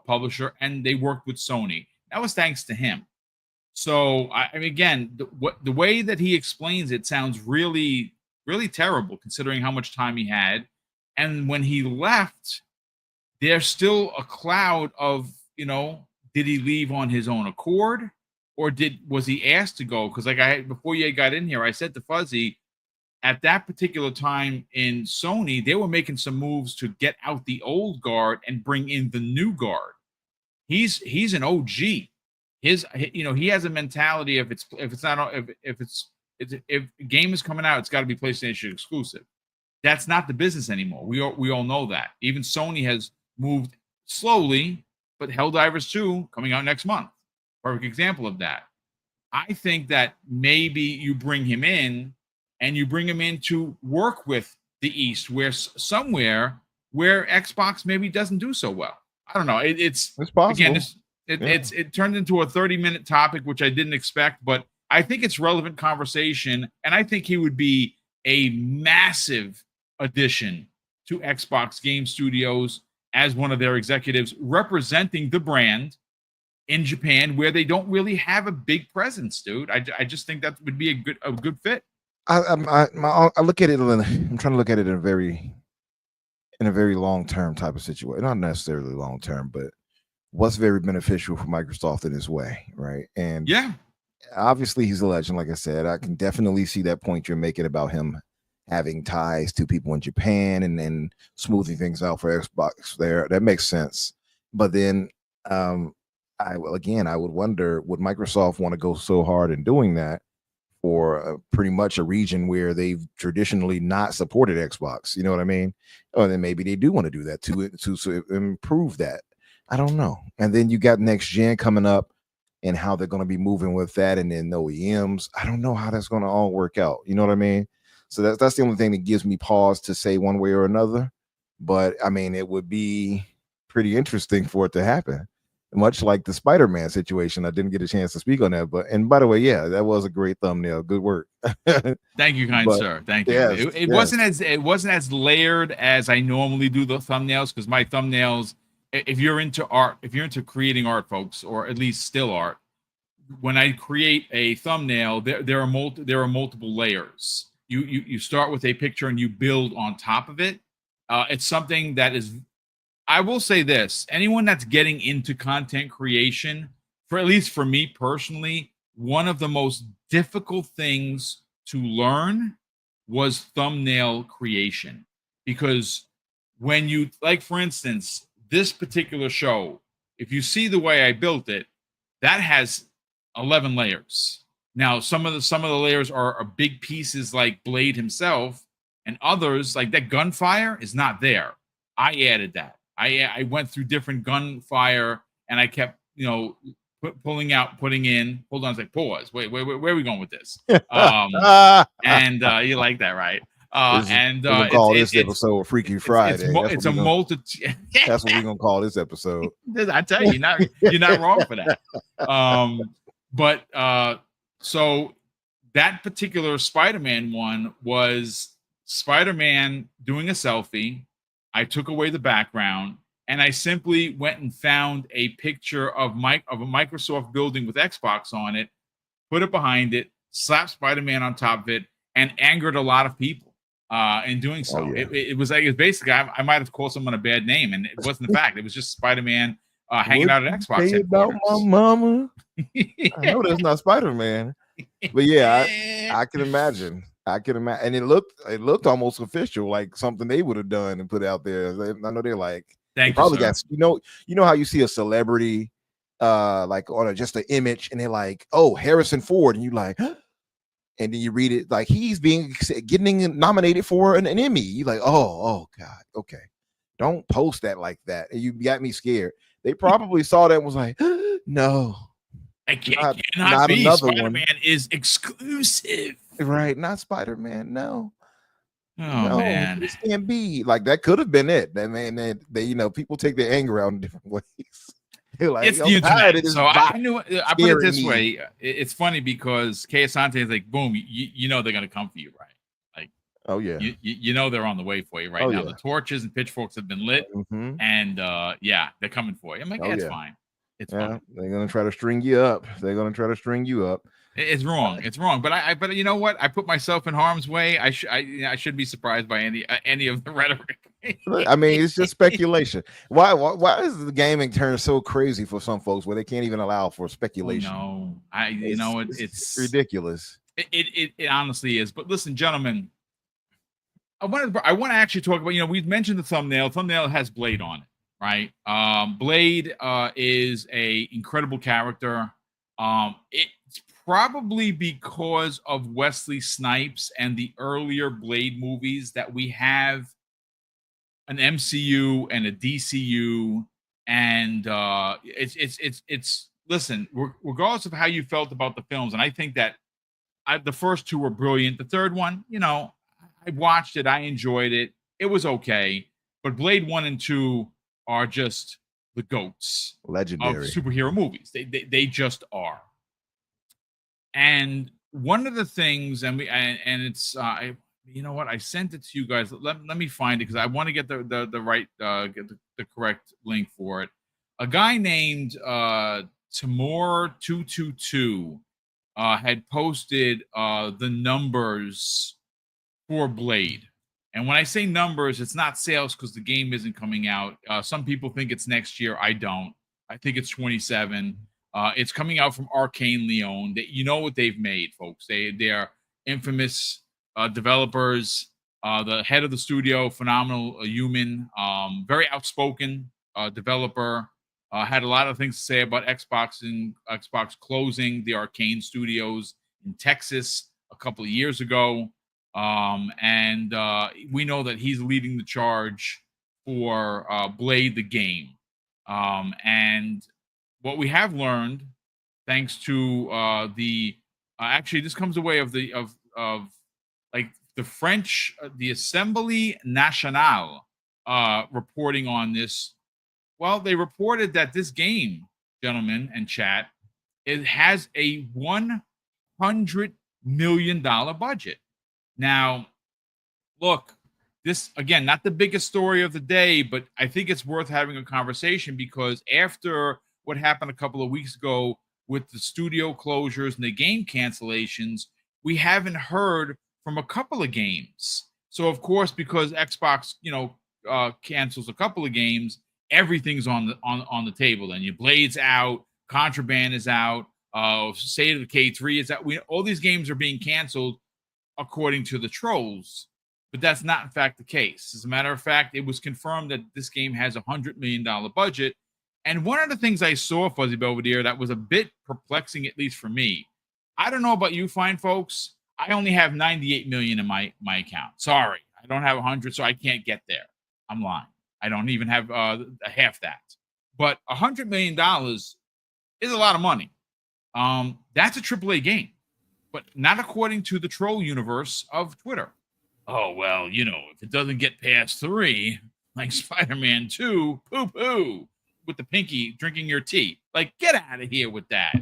[SPEAKER 1] publisher, and they worked with Sony. That was thanks to him. So I mean, again, the way that he explains it sounds really, really terrible, considering how much time he had. And when he left, there's still a cloud of, did he leave on his own accord, or was he asked to go? Because before you got in here, I said to Fuzzy, at that particular time in Sony, they were making some moves to get out the old guard and bring in the new guard. He's an OG. He has a mentality if a game is coming out, it's got to be PlayStation exclusive. That's not the business anymore. We all know that. Even Sony has moved slowly, but Helldivers 2 coming out next month. Perfect example of that. I think that maybe you bring him in, and you bring him in to work with the East, somewhere where Xbox maybe doesn't do so well. I don't know. It's possible. Again, it turned into a 30-minute topic, which I didn't expect, but I think it's relevant conversation, and I think he would be a massive addition to Xbox Game Studios as one of their executives representing the brand in Japan, where they don't really have a big presence, dude. I just think that would be a good fit.
[SPEAKER 3] I look at it. I'm trying to look at it in a very long-term type of situation. Not necessarily long-term, but what's very beneficial for Microsoft in his way, right? And
[SPEAKER 1] yeah,
[SPEAKER 3] obviously he's a legend. Like I said, I can definitely see that point you're making about him having ties to people in Japan and then smoothing things out for Xbox there. That makes sense. But then I would wonder, would Microsoft want to go so hard in doing that for pretty much a region where they've traditionally not supported Xbox? You know what I mean? Or then maybe they do want to do that to improve that. I don't know. And then you got next gen coming up and how they're going to be moving with that, and then OEMs. I don't know how that's going to all work out. You know what I mean? So that's the only thing that gives me pause to say one way or another. But I mean, it would be pretty interesting for it to happen. Much like the Spider-Man situation. I didn't get a chance to speak on that, and by the way, yeah, that was a great thumbnail. Good work.
[SPEAKER 1] Thank you, kind sir. Thank you.
[SPEAKER 3] Yes,
[SPEAKER 1] It wasn't as layered as I normally do the thumbnails, because my thumbnails, if you're into art, if you're into creating art, folks, or at least still art, when I create a thumbnail, there are multiple layers. You start with a picture and you build on top of it. It's something that is, I will say this, anyone that's getting into content creation, for at least for me personally, one of the most difficult things to learn was thumbnail creation. Because when you, like, for instance, this particular show, if you see the way I built it, that has 11 layers. Now, some of the layers are big pieces like Blade himself, and others, like that gunfire, is not there. I added that. I went through different gunfire, and I kept, pulling out, putting in. Hold on, it's like, pause. Wait, where are we going with this? And you like that, right?
[SPEAKER 3] We're gonna call this episode Freaky Friday.
[SPEAKER 1] It's a multitude.
[SPEAKER 3] That's what we're gonna call this episode.
[SPEAKER 1] I tell you, you're not wrong for that. So that particular Spider-Man one was Spider-Man doing a selfie. I took away the background, and I simply went and found a picture of a Microsoft building with Xbox on it, put it behind it, slapped Spider-Man on top of it, and angered a lot of people in doing so.
[SPEAKER 3] Oh, yeah.
[SPEAKER 1] It was basically, I might have called someone a bad name, and it wasn't the fact. It was just Spider-Man hanging out at Xbox
[SPEAKER 3] headquarters. About my mama. I know that's not Spider-Man, but yeah, I can imagine. And it looked almost official, like something they would have done and put out there. I know they're like, probably got, you know how you see a celebrity like on just an image, and they're like, oh, Harrison Ford, and you like, and then you read it like he's getting nominated for an Emmy. You're like, oh God, okay, don't post that like that. And you got me scared. They probably saw that and was like, no,
[SPEAKER 1] it cannot be. Spider-Man is exclusive.
[SPEAKER 3] Right, not Spider-Man. No.
[SPEAKER 1] Oh man,
[SPEAKER 3] this can't be. Like, that could have been it. That man, they people take their anger out in different ways. They're like,
[SPEAKER 1] it's the internet. So I knew. I put it this way. It's funny because Kay Asante is like, boom. You know they're gonna come for you, right? Like,
[SPEAKER 3] oh yeah,
[SPEAKER 1] you know they're on the way for you right now. Yeah. The torches and pitchforks have been lit, and they're coming for you. I'm like, it's fine. It's fine.
[SPEAKER 3] They're gonna try to string you up.
[SPEAKER 1] It's wrong. It's wrong. But you know what? I put myself in harm's way. I should be surprised by any of the rhetoric.
[SPEAKER 3] I mean, it's just speculation. Why is the gaming turn so crazy for some folks where they can't even allow for speculation?
[SPEAKER 1] It's
[SPEAKER 3] ridiculous.
[SPEAKER 1] It honestly is. But listen, gentlemen, I want to actually talk about. We've mentioned the thumbnail. Thumbnail has Blade on it, right? Blade is a incredible character. It's probably because of Wesley Snipes and the earlier Blade movies that we have an MCU and a DCU, and it's listen, regardless of how you felt about the films, and I think that the first two were brilliant. The third one, I watched it, I enjoyed it, it was okay, but Blade 1 and 2 are just the goats,
[SPEAKER 3] legendary
[SPEAKER 1] of superhero movies. They just are. And one of the things, and it's you know what? I sent it to you guys. Let me find it because I want to get the right get the correct link for it. A guy named Timor222 had posted the numbers for Blade. And when I say numbers, it's not sales because the game isn't coming out. Some people think it's next year. I don't. I think it's 27. It's coming out from Arkane Lyon. You know what they've made, folks. They are infamous developers. The head of the studio, phenomenal human, very outspoken developer. Had a lot of things to say about Xbox and Xbox closing the Arkane studios in Texas a couple of years ago. And we know that he's leading the charge for Blade the game. And what we have learned, thanks to actually this comes away of like the French, the Assemblée Nationale reporting on this. Well, they reported that this game, gentlemen and chat, it has a $100 million budget. Now, look, this, again, not the biggest story of the day, but I think it's worth having a conversation because after what happened a couple of weeks ago with the studio closures and the game cancellations, we haven't heard from a couple of games. So, of course, because Xbox, cancels a couple of games, everything's on the table. And your Blade's out, Contraband is out, State of Decay 3 is out. All these games are being canceled according to the trolls, but that's not in fact the case. As a matter of fact, it was confirmed that this game has a $100 million budget. And one of the things I saw, Fuzzy Belvedere, that was a bit perplexing, at least for me. I don't know about you fine folks. I only have 98 million in my account. Sorry, I don't have 100, so I can't get there. I'm lying. I don't even have half that. But $100 million is a lot of money. That's a AAA game, but not according to the troll universe of Twitter. Oh, well, if it doesn't get past 3, like Spider-Man 2, poo-poo, with the pinky drinking your tea. Like, get out of here with that.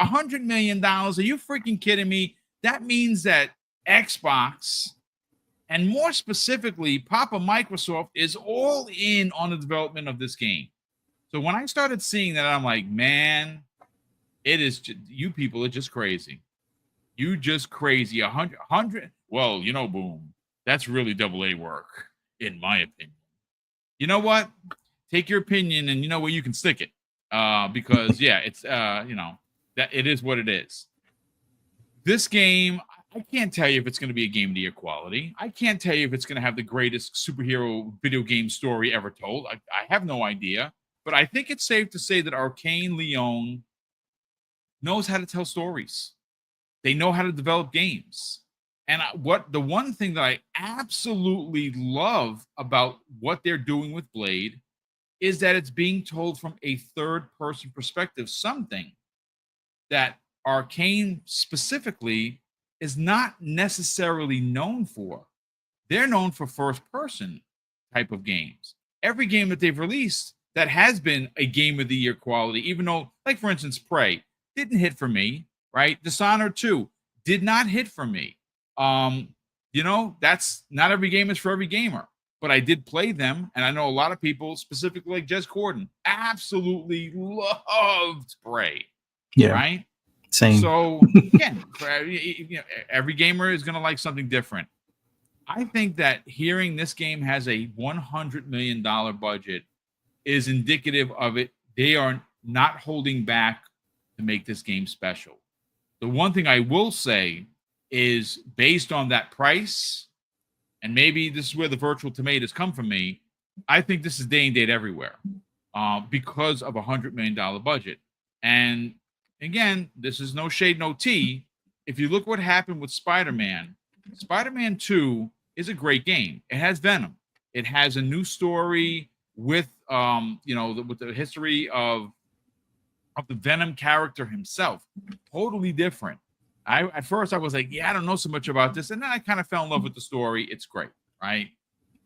[SPEAKER 1] $100 million? Are you freaking kidding me? That means that Xbox, and more specifically, Papa Microsoft, is all in on the development of this game. So when I started seeing that, I'm like, man, you people are just crazy. You just crazy. 100. Well, Boom, that's really AA work, in my opinion. You know what? Take your opinion and you know where you can stick it. Because yeah, it's that it is what it is. This game, I can't tell you if it's going to be a game of the year quality. I can't tell you if it's going to have the greatest superhero video game story ever told. I have no idea. But I think it's safe to say that Arkane Lyon knows how to tell stories. They know how to develop games. And the one thing that I absolutely love about what they're doing with Blade is that it's being told from a third-person perspective, something that Arkane specifically is not necessarily known for. They're known for first-person type of games. Every game that they've released that has been a game of the year quality, even though, like for instance, Prey didn't hit for me, right? Dishonored 2 did not hit for me. That's not every game is for every gamer, but I did play them, and I know a lot of people, specifically like Jez Corden, absolutely loved Prey. Yeah, right.
[SPEAKER 2] Same.
[SPEAKER 1] So again, every gamer is going to like something different. I think that hearing this game has a $100 million budget is indicative of it. They are not holding back to make this game special. The one thing I will say is, based on that price, and maybe this is where the virtual tomatoes come from me, I think this is day and date everywhere because of a $100 million budget. And again, this is no shade, no tea. If you look what happened with Spider-Man 2 is a great game. It has Venom. It has a new story with with the history of the Venom character himself. Totally different. At first I was like, I don't know so much about this, and then I kind of fell in love with the story. It's great, right?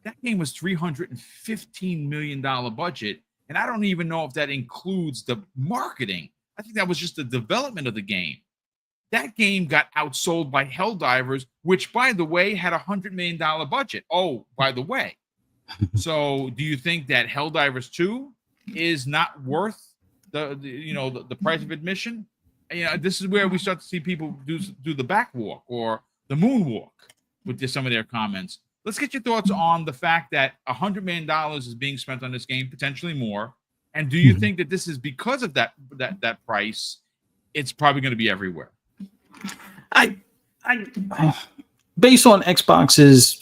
[SPEAKER 1] That game was $315 million budget, and I don't even know if that includes the marketing. I think that was just the development of the game. That game got outsold by Helldivers, which, by the way, had a $100 million budget. Oh, by the way. So do you think that Helldivers 2 is not worth the price of admission? This is where we start to see people do the backwalk or the moonwalk with some of their comments. Let's get your thoughts on the fact that $100 million is being spent on this game, potentially more. And do you think that this is because of that price? It's probably going to be everywhere.
[SPEAKER 2] I based on Xbox's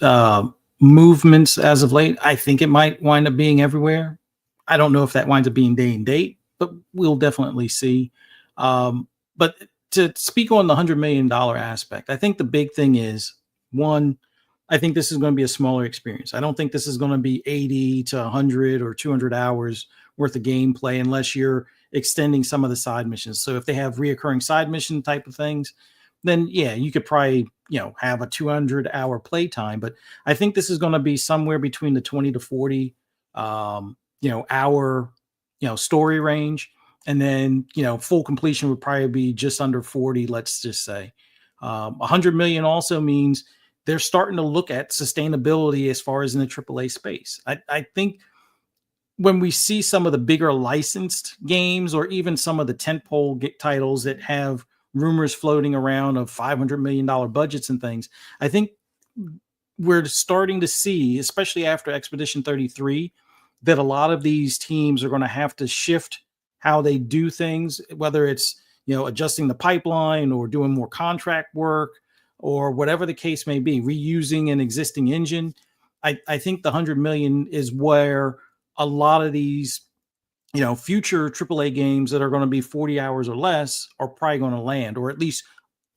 [SPEAKER 2] movements as of late. I think it might wind up being everywhere. I don't know if that winds up being day and date, but we'll definitely see. But to speak on the $100 million aspect, I think the big thing is, one, I think this is going to be a smaller experience. I don't think this is going to be 80 to 100 or 200 hours worth of gameplay unless you're extending some of the side missions. So if they have reoccurring side mission type of things, then yeah, you could probably, have a 200-hour playtime. But I think this is going to be somewhere between the 20 to 40 hour story range, and then full completion would probably be just under 40, let's just say. 100 million also means they're starting to look at sustainability as far as in the AAA space. I think when we see some of the bigger licensed games, or even some of the tentpole titles that have rumors floating around of $500 million budgets and things, I think we're starting to see, especially after Expedition 33, that a lot of these teams are going to have to shift how they do things, whether it's adjusting the pipeline or doing more contract work or whatever the case may be, reusing an existing engine. I think the 100 million is where a lot of these future AAA games that are going to be 40 hours or less are probably going to land, or at least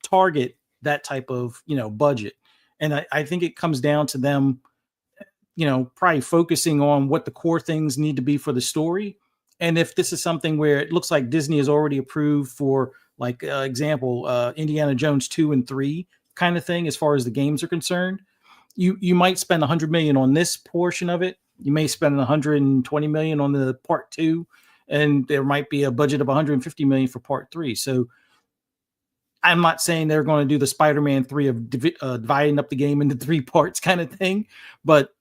[SPEAKER 2] target that type of budget. And I think it comes down to them probably focusing on what the core things need to be for the story. And if this is something where it looks like Disney is already approved for, like, example, Indiana Jones 2 and 3 kind of thing, as far as the games are concerned, you might spend 100 million on this portion of it. You may spend 120 million on the part 2, and there might be a budget of 150 million for part 3. So I'm not saying they're going to do the Spider-Man 3 of dividing up the game into 3 parts kind of thing, but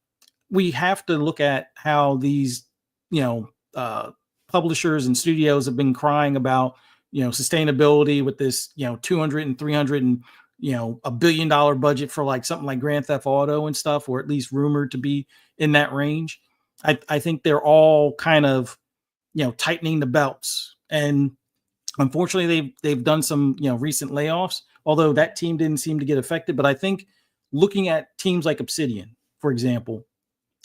[SPEAKER 2] we have to look at how these, publishers and studios have been crying about, sustainability with this, 200 and 300 and, $1 billion budget for like something like Grand Theft Auto and stuff, or at least rumored to be in that range. I think they're all kind of, tightening the belts. And unfortunately, they've done some, recent layoffs, although that team didn't seem to get affected. But I think looking at teams like Obsidian, for example,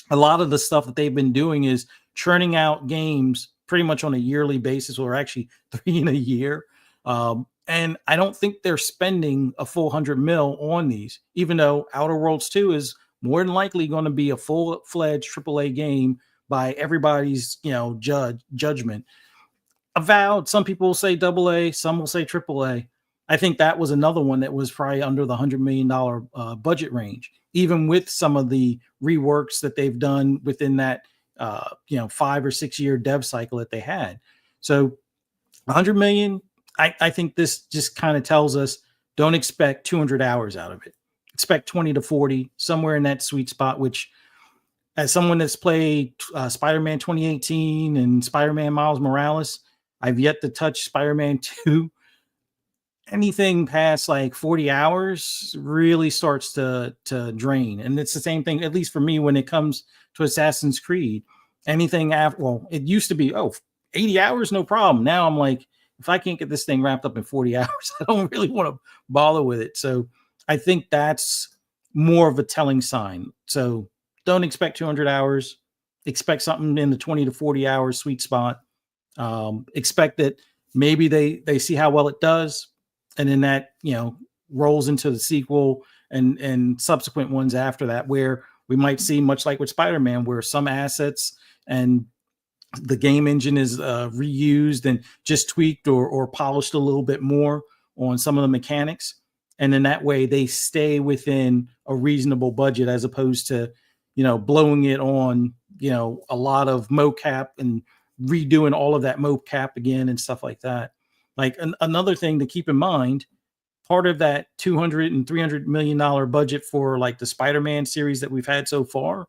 [SPEAKER 2] a lot of the stuff that they've been doing is churning out games pretty much on a yearly basis, or actually 3 in a year. And I don't think they're spending a full 100 mil on these, even though Outer Worlds 2 is more than likely going to be a full-fledged AAA game by everybody's, judgment. Avowed, some people will say AA, some will say AAA. I think that was another one that was probably under the $100 million budget range, even with some of the reworks that they've done within that 5 or 6 year dev cycle that they had. So 100 million, I think this just kind of tells us, don't expect 200 hours out of it. Expect 20 to 40, somewhere in that sweet spot, which, as someone that's played Spider-Man 2018 and Spider-Man Miles Morales, I've yet to touch Spider-Man 2. Anything past like 40 hours really starts to drain. And it's the same thing, at least for me, when it comes to Assassin's Creed. Anything after, well, it used to be, 80 hours, no problem. Now I'm like, if I can't get this thing wrapped up in 40 hours, I don't really want to bother with it. So I think that's more of a telling sign. So don't expect 200 hours. Expect something in the 20 to 40 hours sweet spot. Expect that maybe they see how well it does, and then that rolls into the sequel and subsequent ones after that, where we might see, much like with Spider-Man, where some assets and the game engine is reused and just tweaked or polished a little bit more on some of the mechanics, and then that way they stay within a reasonable budget, as opposed to blowing it on a lot of mocap and redoing all of that mocap again and stuff like that. Like, another thing to keep in mind, part of that 200 and 300 million dollar budget for like the Spider-Man series that we've had so far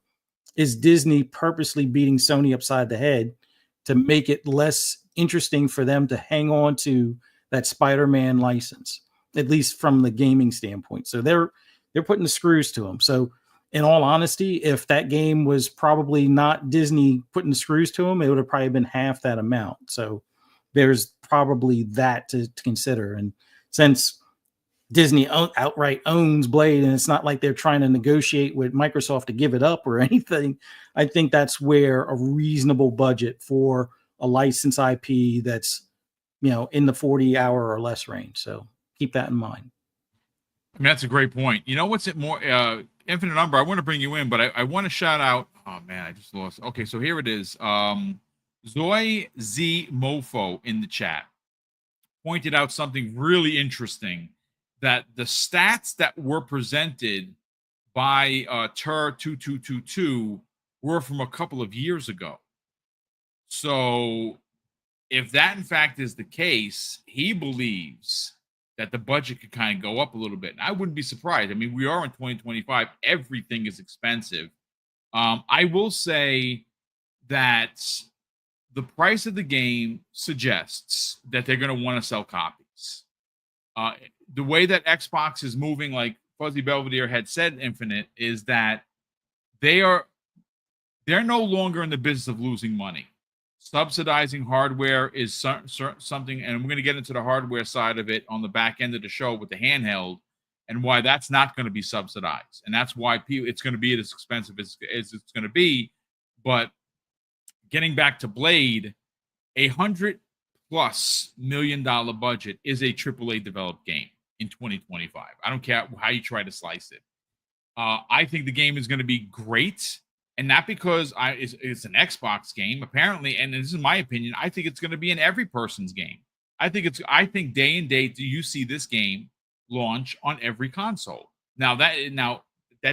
[SPEAKER 2] is Disney purposely beating Sony upside the head to make it less interesting for them to hang on to that Spider-Man license, at least from the gaming standpoint. So they're putting the screws to them. So in all honesty, if that game was probably not Disney putting the screws to them, it would have probably been half that amount. So there's probably that to consider. And since Disney outright owns Blade, and it's not like they're trying to negotiate with Microsoft to give it up or anything. I think that's where a reasonable budget for a licensed IP that's, in the 40-hour or less range. So keep that in mind.
[SPEAKER 1] I mean, that's a great point. You know what's it more Infinite Number? I want to bring you in, but I want to shout out. Oh man, I just lost. Okay, so here it is. Zoe Z Mofo in the chat pointed out something really interesting, that the stats that were presented by Tur2222 were from a couple of years ago. So if that in fact is the case, he believes that the budget could kind of go up a little bit. And I wouldn't be surprised. I mean, we are in 2025. Everything is expensive. I will say that the price of the game suggests that they're going to want to sell copies. The way that Xbox is moving, like Fuzzy Belvedere had said, Infinite, is that they're no longer in the business of losing money. Subsidizing hardware is something, and we're going to get into the hardware side of it on the back end of the show with the handheld, and why that's not going to be subsidized, and that's why it's going to be as expensive as it's going to be. But getting back to Blade, $100+ million budget is a AAA developed game in 2025. I don't care how you try to slice it. I think the game is going to be great. And not because it's an Xbox game, apparently, and this is my opinion, I think it's going to be in every person's game. I think day and date do you see this game launch on every console. Now that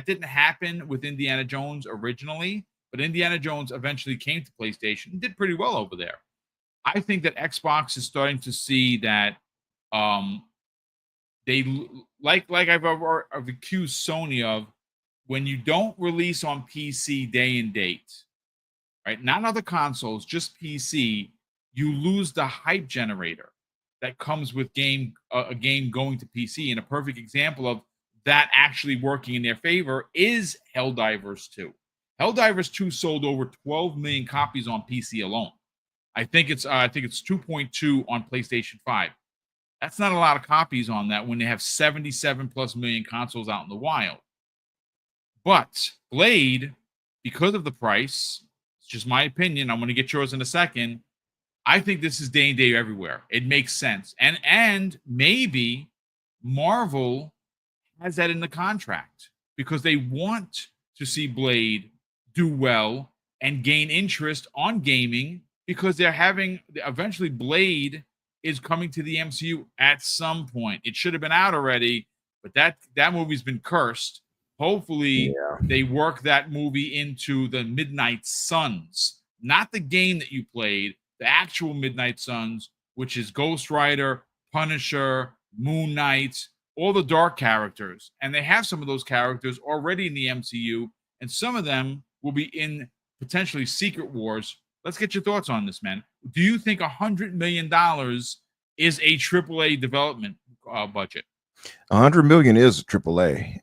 [SPEAKER 1] didn't happen with Indiana Jones originally, but Indiana Jones eventually came to PlayStation and did pretty well over there. I think that Xbox is starting to see that they like I've accused Sony of, when you don't release on PC day and date, right? Not other consoles, just PC, you lose the hype generator that comes with a game going to PC. And a perfect example of that actually working in their favor is Helldivers 2. Helldivers 2 sold over 12 million copies on PC alone. I think it's 2.2 on PlayStation 5. That's not a lot of copies on that when they have 77+ million consoles out in the wild. But Blade, because of the price, it's just my opinion, I'm going to get yours in a second, I think this is day and day everywhere. It makes sense. And maybe Marvel has that in the contract because they want to see Blade do well and gain interest on gaming, because eventually Blade is coming to the MCU at some point. It should have been out already, but that movie's been cursed. Hopefully, they work that movie into the Midnight Suns, not the game that you played, the actual Midnight Suns, which is Ghost Rider, Punisher, Moon Knight, all the dark characters. And they have some of those characters already in the MCU, and some of them will be in potentially Secret Wars. Let's get your thoughts on this, man. Do you think $100 million is a AAA development budget?
[SPEAKER 3] 100 million is AAA.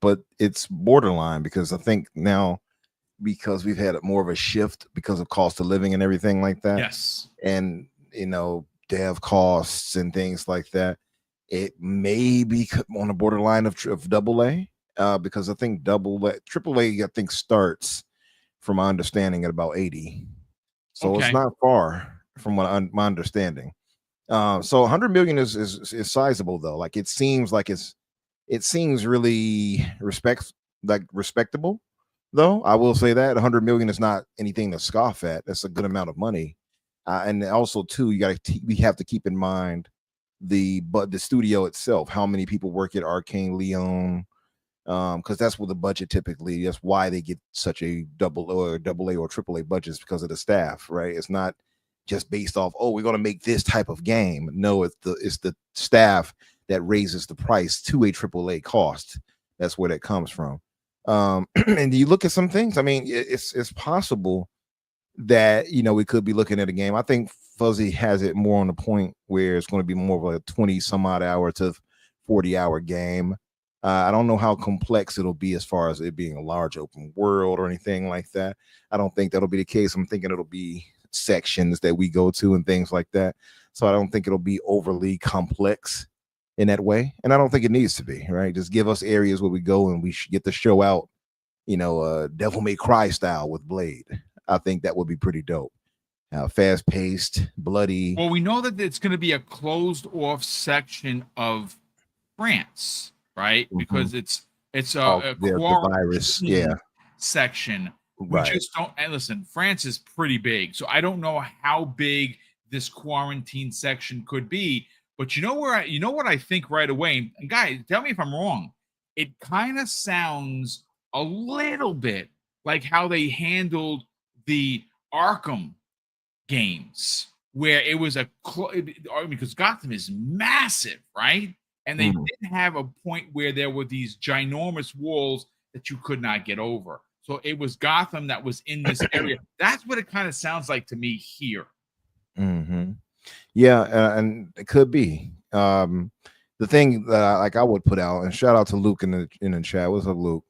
[SPEAKER 3] But it's borderline, because I think now, because we've had more of a shift because of cost of living and everything like that.
[SPEAKER 1] Yes.
[SPEAKER 3] And, dev costs and things like that, it may be on the borderline of AA, because I think AAA, I think, starts, from my understanding, at about 80. So It's not far from my understanding. So 100 million is sizable, though. Like, it seems really respectable, though. I will say that 100 million is not anything to scoff at. That's a good amount of money. And also, too, we have to keep in mind the studio itself, how many people work at Arkane Lyon, because that's what the budget typically, that's why they get such a AA or AAA budgets, because of the staff, right? It's not just based off, we're going to make this type of game. No, it's the staff that raises the price to a AAA cost. That's where that comes from. And you look at some things, I mean, it's possible that, we could be looking at a game. I think Fuzzy has it more on the point where it's going to be more of a 20 some odd hour to 40-hour game. I don't know how complex it'll be as far as it being a large open world or anything like that. I don't think that'll be the case. I'm thinking it'll be sections that we go to and things like that. So I don't think it'll be overly complex. in that way, and I don't think it needs to be, right? Just give us areas where we go and we get the show out, Devil May Cry style with Blade. I think that would be pretty dope. Fast paced, bloody.
[SPEAKER 1] Well, we know that it's going to be a closed off section of France, right? Because it's a
[SPEAKER 3] the virus, yeah,
[SPEAKER 1] section. We
[SPEAKER 3] right.
[SPEAKER 1] just don't. And listen, France is pretty big, so I don't know how big this quarantine section could be. But you know what I think right away, and guys, tell me if I'm wrong. It kind of sounds a little bit like how they handled the Arkham games, where it was because Gotham is massive, right? And they didn't have a point where there were these ginormous walls that you could not get over. So it was Gotham that was in this area. That's what it kind of sounds like to me here.
[SPEAKER 3] Mm-hmm. Yeah, and it could be. The thing that I would put out, and shout out to Luke in the chat. What's up, Luke?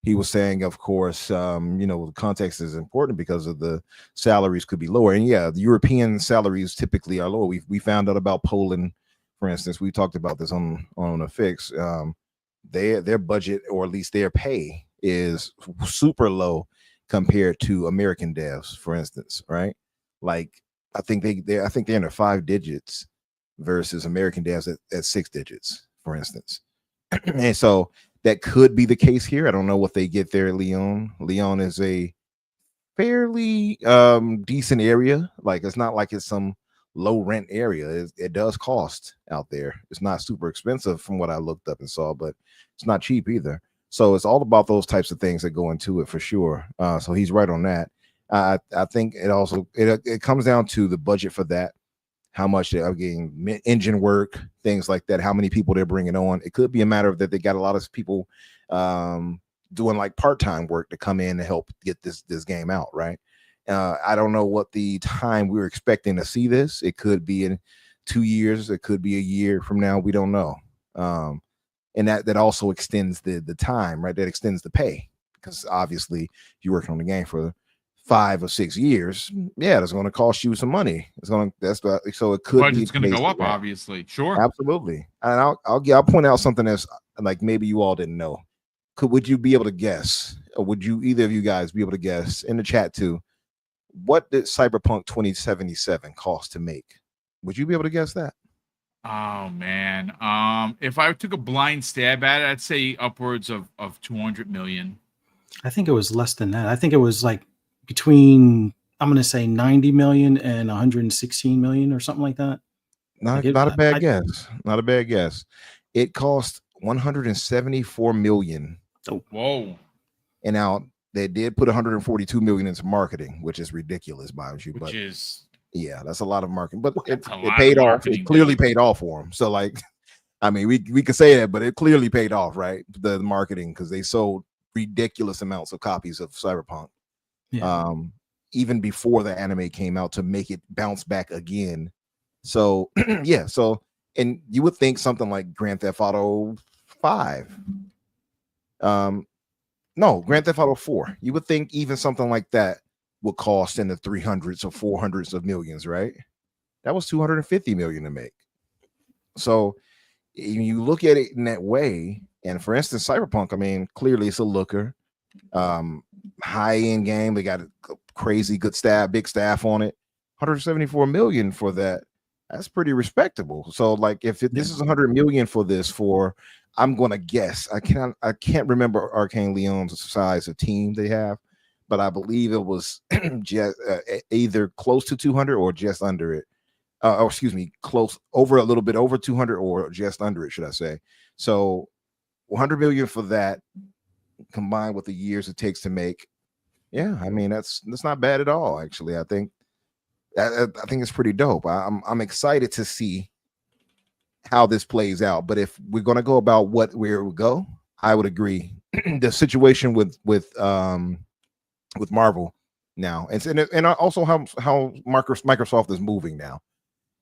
[SPEAKER 3] He was saying, of course, the context is important because of the salaries could be lower. And yeah, the European salaries typically are lower. We found out about Poland, for instance. We talked about this on a fix. Their budget, or at least their pay, is super low compared to American devs, for instance, right? Like I think they're in the 5 digits versus American devs at 6 digits, for instance. And so that could be the case here. I don't know what they get there at Lyon. Lyon is a fairly decent area. Like it's not like it's some low rent area. It does cost out there. It's not super expensive from what I looked up and saw, but it's not cheap either. So it's all about those types of things that go into it for sure. So he's right on that. I think it comes down to the budget for that, how much they're getting engine work, things like that, how many people they're bringing on. It could be a matter of that they got a lot of people doing like part-time work to come in to help get this game out, right? I don't know what the time we're expecting to see this. It could be in 2 years. It could be a year from now. We don't know. And that also extends the time, right? That extends the pay, because obviously if you're working on the game for 5 or 6 years, yeah, that's going to cost you some money. So it could
[SPEAKER 1] Budget's going to go up, obviously. Sure,
[SPEAKER 3] absolutely. And I'll point out something that's like maybe you all didn't know. Would you be able to guess, or would you either of you guys be able to guess in the chat too? What did Cyberpunk 2077 cost to make? Would you be able to guess that?
[SPEAKER 1] Oh man, if I took a blind stab at it, I'd say upwards of 200 million.
[SPEAKER 2] I think it was less than that. I think it was like between, I'm going to say 90 million and 116 million or something like that.
[SPEAKER 3] Not a bad guess. Not a bad guess. It cost 174 million.
[SPEAKER 1] Oh, whoa!
[SPEAKER 3] And now they did put 142 million into marketing, which is ridiculous, mind you. Yeah, that's a lot of marketing, but it paid off. It clearly paid off for them. So, like, I mean, we could say that, but it clearly paid off, right? The marketing, because they sold ridiculous amounts of copies of Cyberpunk, even before the anime came out, to make it bounce back again. So, yeah. So, and you would think something like Grand Theft Auto 5, no, Grand Theft Auto 4. You would think even something like that would cost in the 300s or 400s of millions, right? That was 250 million to make. So you look at it in that way, and for instance, Cyberpunk, I mean, clearly it's a looker, high-end game. They got a crazy good staff, big staff on it. 174 million for that. That's pretty respectable. So, like, if this is 100 million for this, I'm going to guess. I can't remember Arkane Lyon's size of team they have, but I believe it was just either close to 200 or just under it. Or excuse me, close over, a little bit over 200 or just under it, should I say. So 100 million for that, combined with the years it takes to make. Yeah, I mean, that's not bad at all, actually. I think it's pretty dope. I'm excited to see how this plays out. But if we're going to go about where we go, I would agree. The situation with Marvel now, and also how Microsoft is moving now,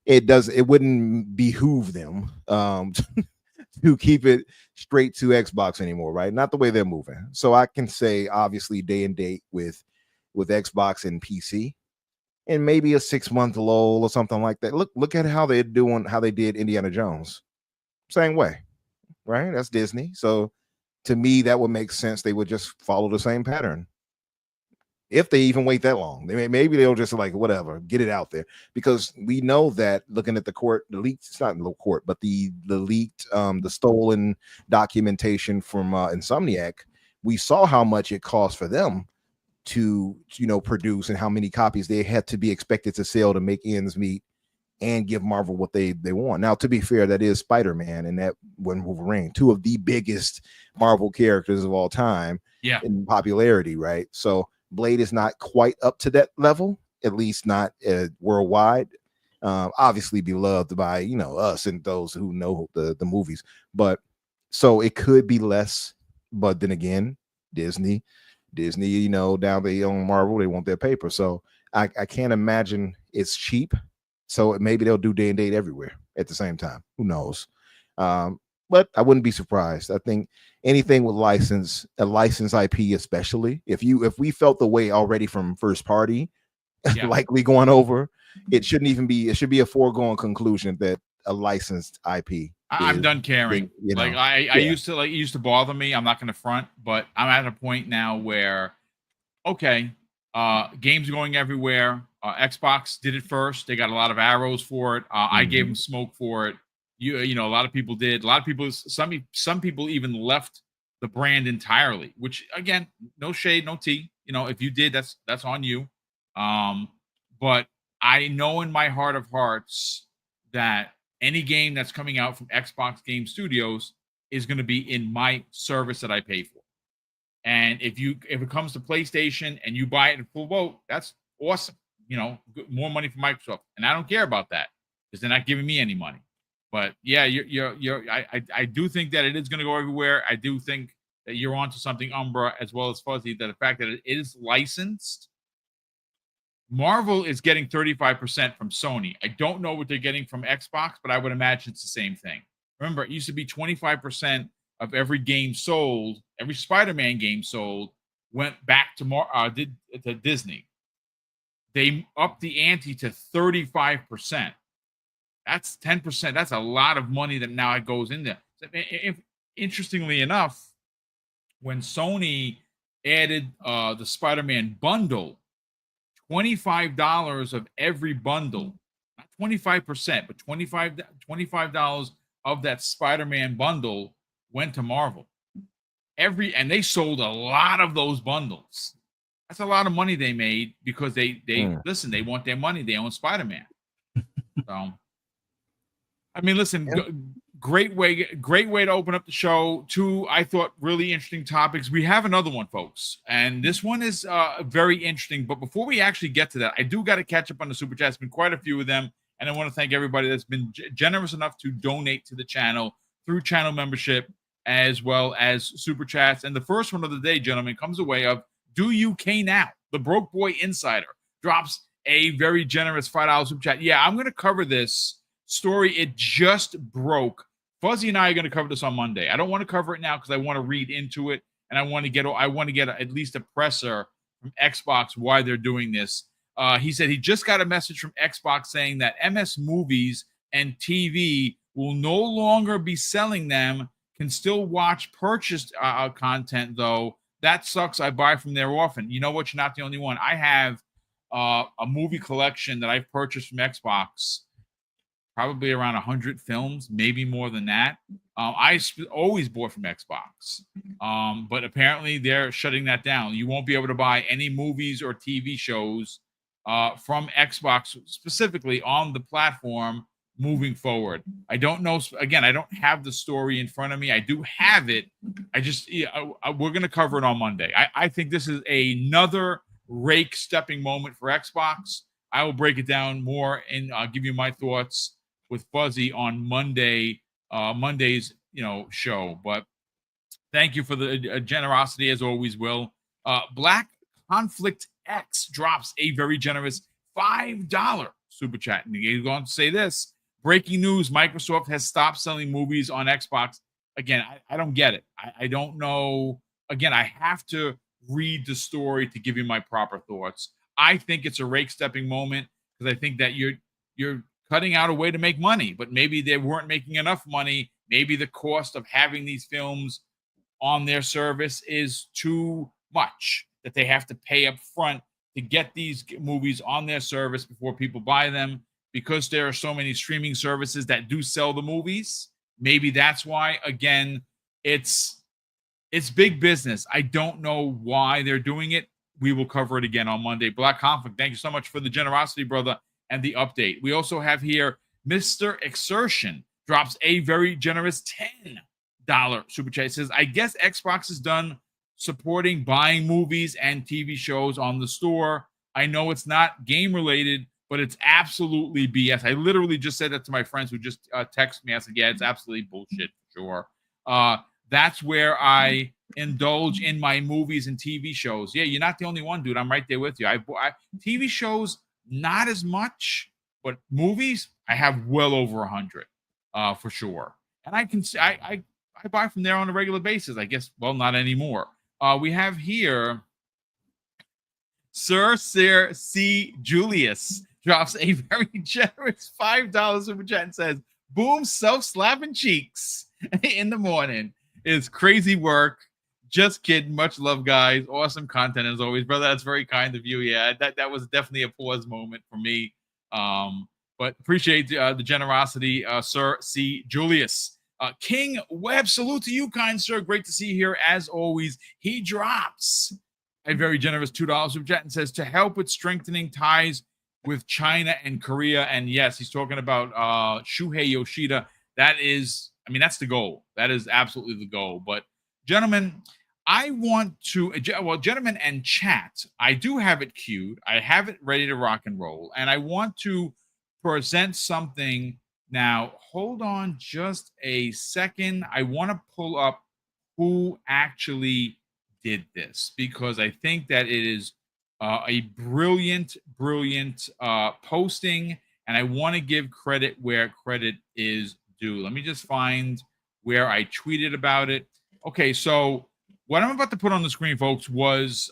[SPEAKER 3] it wouldn't behoove them to keep it straight to Xbox anymore, right? Not the way they're moving. So I can say obviously day and date with Xbox and PC, and maybe a 6-month lull or something like that. Look at how they did Indiana Jones. same way, right? That's Disney. So to me, that would make sense. They would just follow the same pattern. If they even wait that long, maybe they'll just like whatever, get it out there, because we know that looking at the leaked, it's not in the court, but the leaked, the stolen documentation from Insomniac, we saw how much it cost for them to produce and how many copies they had to be expected to sell to make ends meet and give Marvel what they want. Now, to be fair, that is Spider-Man and that when Wolverine, two of the biggest Marvel characters of all time, in popularity, right? So Blade is not quite up to that level, at least not worldwide. Obviously beloved by us and those who know the movies, but so it could be less. But then again, Disney, down they own Marvel, they want their paper. So I can't imagine it's cheap. So maybe they'll do day and date everywhere at the same time. Who knows? But I wouldn't be surprised. I think anything with a licensed IP, especially if we felt the way already from first party, likely going over, it shouldn't even be. It should be a foregone conclusion that a licensed IP.
[SPEAKER 1] I'm done caring. I used to it used to bother me. I'm not going to front, but I'm at a point now where, okay, games are going everywhere. Xbox did it first. They got a lot of arrows for it. I gave them smoke for it. A lot of people did. A lot of people, some people even left the brand entirely, which again, no shade, no tea. If you did, that's on you. But I know in my heart of hearts that any game that's coming out from Xbox Game Studios is going to be in my service that I pay for. And if it comes to PlayStation and you buy it in full vote, that's awesome. More money for Microsoft, and I don't care about that because they're not giving me any money. But yeah, I do think that it is going to go everywhere. I do think that you're onto something, Umbra, as well as Fuzzy, that the fact that it is licensed. Marvel is getting 35% from Sony. I don't know what they're getting from Xbox, but I would imagine it's the same thing. Remember, it used to be 25% of every game sold, every Spider-Man game sold, went back to Disney. They upped the ante to 35%. That's 10%. That's a lot of money that now it goes in there. Interestingly enough, when Sony added the Spider-Man bundle, $25 of every bundle, not 25%, but $25 of that Spider-Man bundle went to Marvel. And they sold a lot of those bundles. That's a lot of money they made because they listen, they want their money. They own Spider-Man. So, I mean, listen, great way to open up the show. Two, I thought, really interesting topics. We have another one, folks, and this one is very interesting. But before we actually get to that, I do got to catch up on the super chats. Been quite a few of them, and I want to thank everybody that's been generous enough to donate to the channel through channel membership as well as super chats. And the first one of the day, gentlemen, comes away of Do UK Now. The Broke Boy Insider drops a very generous $5 super chat. Yeah, I'm going to cover this story. It just broke. Fuzzy and I are going to cover this on Monday. I don't want to cover it now because I want to read into it, and I want to get at least a presser from Xbox why they're doing this. He said he just got a message from Xbox saying that MS Movies and TV will no longer be selling them. Can still watch purchased content though. That sucks. I buy from there often. You know what? You're not the only one. I have a movie collection that I've purchased from Xbox. Probably around 100 films, maybe more than that. I always bought from Xbox, but apparently they're shutting that down. You won't be able to buy any movies or TV shows from Xbox specifically on the platform moving forward. I don't know. Again, I don't have the story in front of me. I do have it. We're going to cover it on Monday. I think this is another rake stepping moment for Xbox. I will break it down more and give you my thoughts with Fuzzy on Monday's show. But thank you for the generosity as always, Will. Black Conflict X drops a very generous $5 super chat. And he's going to say this: breaking news, Microsoft has stopped selling movies on Xbox. Again, I don't get it. I don't know. Again, I have to read the story to give you my proper thoughts. I think it's a rake stepping moment because I think that you're cutting out a way to make money, but maybe they weren't making enough money Maybe the cost of having these films on their service is too much, that they have to pay up front to get these movies on their service before people buy them, because there are so many streaming services that do sell the movies. Maybe that's why. Again, it's big business. I don't know why they're doing it. We will cover it again on Monday. Black Conflict, thank you so much for the generosity, brother, and the update. We also have here Mr. Exertion drops a very generous $10 super chat. It says, I guess Xbox is done supporting buying movies and TV shows on the store. I know it's not game related, but it's absolutely BS. I literally just said that to my friends who just texted me. I said, yeah, it's absolutely bullshit for sure. That's where I indulge in my movies and TV shows. Yeah, you're not the only one, dude. I'm right there with you. I TV shows, not as much, but movies, I have well over 100 for sure. And I buy from there on a regular basis. I guess, well, not anymore. We have here Sir C. Julius drops a very generous $5 super chat and says, boom, self-slapping cheeks in the morning. It's crazy work. Just kidding. Much love, guys. Awesome content as always, brother. That's very kind of you. Yeah, that was definitely a pause moment for me. But appreciate the generosity, Sir C. Julius. King Webb, salute to you, kind sir. Great to see you here as always. He drops a very generous $2 super chat and says, to help with strengthening ties with China and Korea. And yes, he's talking about Shuhei Yoshida. That is, I mean, that's the goal. That is absolutely the goal. But gentlemen, I want to, well, gentlemen and chat, I do have it queued. I have it ready to rock and roll. And I want to present something now. Hold on just a second. I want to pull up who actually did this, because I think that it is a brilliant posting. And I want to give credit where credit is due. Let me just find where I tweeted about it. Okay, so what I'm about to put on the screen, folks, was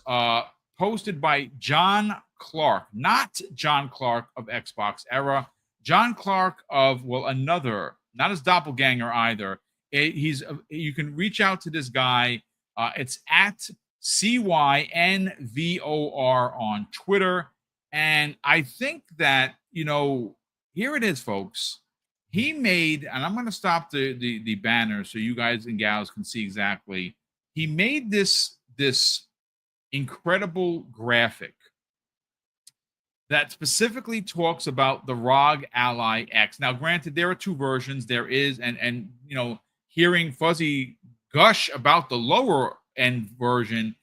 [SPEAKER 1] posted by John Clark, not John Clark of Xbox Era, John Clark of, well, another, not his doppelganger either. You can reach out to this guy. It's at CYNVOR on Twitter. And I think that, here it is, folks. He made, and I'm going to stop the banner so you guys and gals can see exactly. He made this incredible graphic that specifically talks about the ROG Ally X. Now, granted, there are two versions. There is, and hearing Fuzzy gush about the lower end version,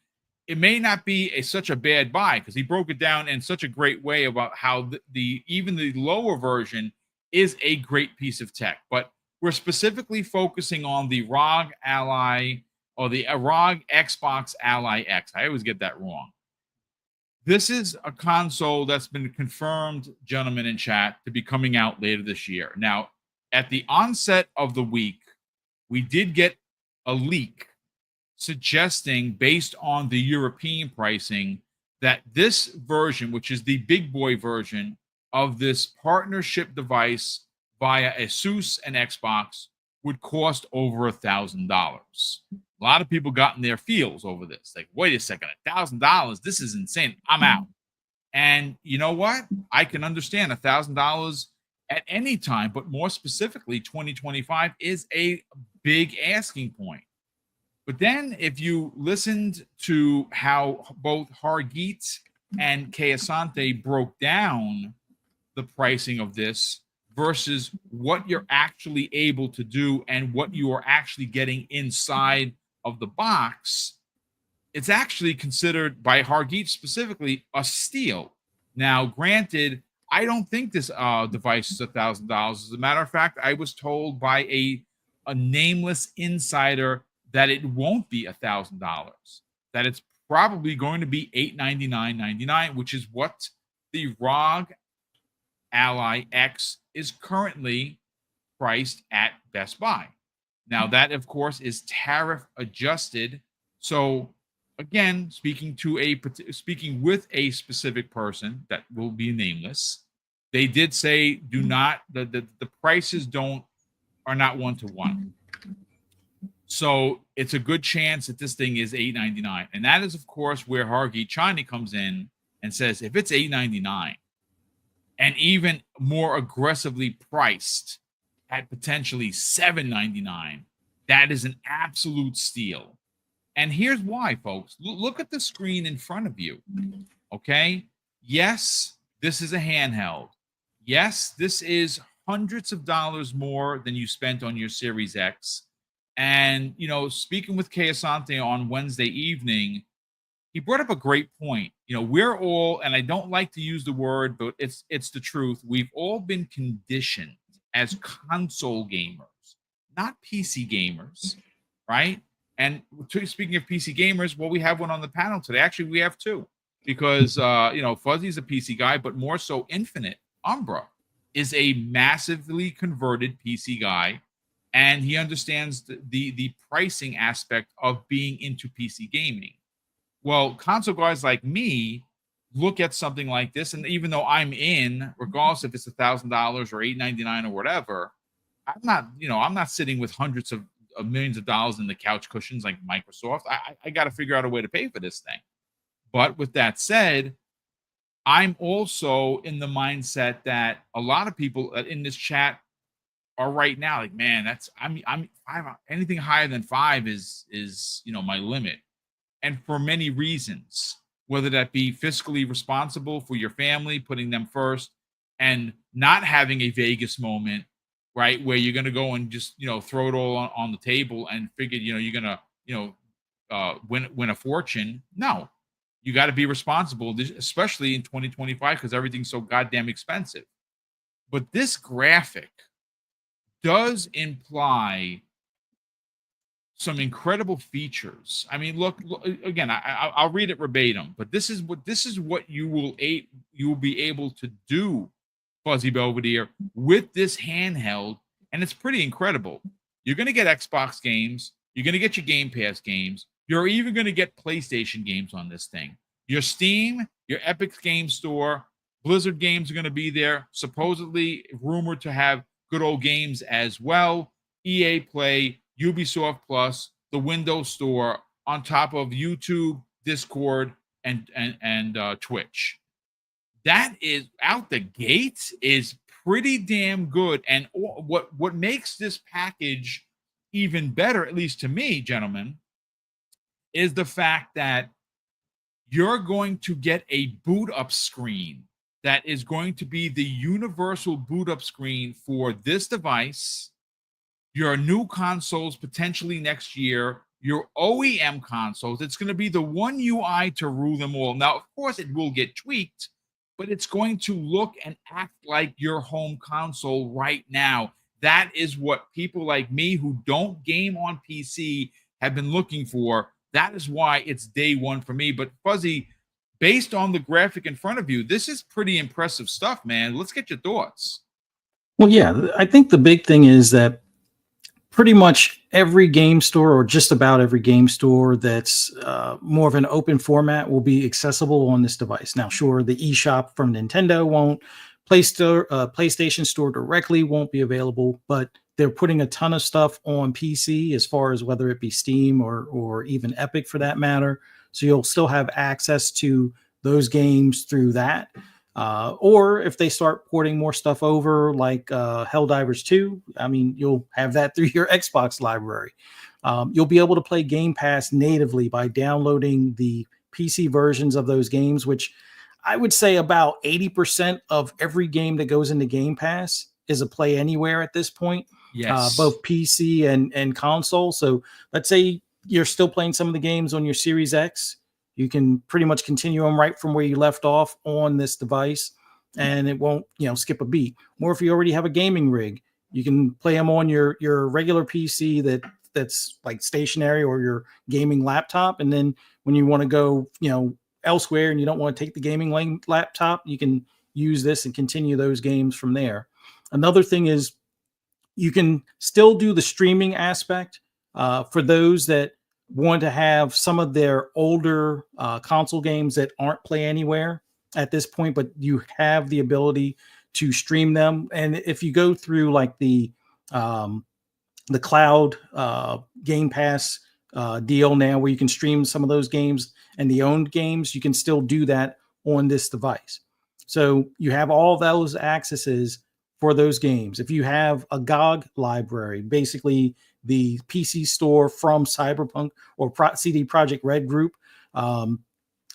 [SPEAKER 1] it may not be such a bad buy, because he broke it down in such a great way about how even the lower version is a great piece of tech. But we're specifically focusing on the ROG Ally, or the ROG Xbox Ally X. I always get that wrong. This is a console that's been confirmed, gentlemen in chat, to be coming out later this year. Now, at the onset of the week, we did get a leak suggesting, based on the European pricing, that this version, which is the big boy version of this partnership device via Asus and Xbox, would cost over $1,000. A lot of people got in their feels over this. Like, wait a second, $1,000? This is insane. I'm out. And you know what? I can understand $1,000 at any time, but more specifically, 2025 is a big asking point. But then if you listened to how both Hargeet and Keasante broke down the pricing of this versus what you're actually able to do and what you are actually getting inside of the box, it's actually considered by Hargeet specifically a steal. Now, granted, I don't think this device is $1,000. As a matter of fact, I was told by a nameless insider that it won't be $1,000, that it's probably going to be $899.99, which is what the ROG Ally X is currently priced at Best Buy. Now, that, of course, is tariff adjusted. So, again, speaking with a specific person that will be nameless, they did say, do not, the prices are not one-to-one. So it's a good chance that this thing is $8.99. And that is, of course, where Hargi China comes in and says, if it's $8.99 and even more aggressively priced at potentially $7.99, that is an absolute steal. And here's why, folks. Look at the screen in front of you. Okay. Yes, this is a handheld. Yes, this is hundreds of dollars more than you spent on your Series X. And, you know, speaking with Kayasante on Wednesday evening, he brought up a great point. You know, we're all, and I don't like to use the word, but it's the truth. We've all been conditioned as console gamers, not PC gamers, right? And speaking of PC gamers, well, we have one on the panel today. Actually, we have two, because you know, Fuzzy's a PC guy, but more so Infinite Umbra is a massively converted PC guy, and he understands the pricing aspect of being into PC gaming. Well, console guys like me look at something like this, and even though I'm in, regardless if it's $1,000 or $8.99 or whatever, I'm not sitting with hundreds of millions of dollars in the couch cushions like Microsoft. I got to figure out a way to pay for this thing. But with that said, I'm also in the mindset that a lot of people in this chat are right now like, man, I'm five, anything higher than 5 is you know, my limit. And for many reasons, whether that be fiscally responsible for your family, putting them first, and not having a Vegas moment, right, where you're going to go and just, you know, throw it all on the table and figure, you know, you're going to, you know, win a fortune. No, you got to be responsible, especially in 2025, because everything's so goddamn expensive. But this graphic does imply some incredible features. I mean, look again. I'll read it verbatim, but this is what you will be able to do, Fuzzy Belvedere, with this handheld, and it's pretty incredible. You're going to get Xbox games. You're going to get your Game Pass games. You're even going to get PlayStation games on this thing. Your Steam, your Epic Game Store, Blizzard games are going to be there. Supposedly rumored to have good old games as well. EA Play, Ubisoft Plus, the Windows Store, on top of YouTube, Discord, and Twitch. That is out the gate is pretty damn good. And what makes this package even better, at least to me, gentlemen, is the fact that you're going to get a boot up screen that is going to be the universal boot up screen for this device, your new consoles potentially next year, your OEM consoles. It's going to be the one UI to rule them all. Now, of course, it will get tweaked, but it's going to look and act like your home console right now. That is what people like me who don't game on PC have been looking for. That is why it's day one for me. But Fuzzy, based on the graphic in front of you, this is pretty impressive stuff, man. Let's get your thoughts.
[SPEAKER 2] Well, yeah, I think the big thing is that pretty much every game store, or just about every game store that's more of an open format, will be accessible on this device. Now, sure, the eShop from Nintendo won't, PlayStation Store directly won't be available, but they're putting a ton of stuff on PC, as far as whether it be Steam or even Epic for that matter. So you'll still have access to those games through that. Or if they start porting more stuff over, like Helldivers 2, I mean, you'll have that through your Xbox library. You'll be able to play Game Pass natively by downloading the PC versions of those games, which I would say about 80% of every game that goes into Game Pass is a play anywhere at this point.
[SPEAKER 1] Yes.
[SPEAKER 2] Both PC and console. So let's say you're still playing some of the games on your Series X. You can pretty much continue them right from where you left off on this device, and it won't, skip a beat. Or if you already have a gaming rig, you can play them on your regular PC that's like stationary, or your gaming laptop. And then when you want to go, elsewhere and you don't want to take the gaming laptop, you can use this and continue those games from there. Another thing is you can still do the streaming aspect for those that want to have some of their older console games that aren't play anywhere at this point, but you have the ability to stream them. And if you go through like the the cloud Game Pass deal now, where you can stream some of those games and the owned games. You can still do that on this device. So you have all those accesses for those games. If you have a GOG library, basically the PC store from Cyberpunk or CD Projekt Red Group,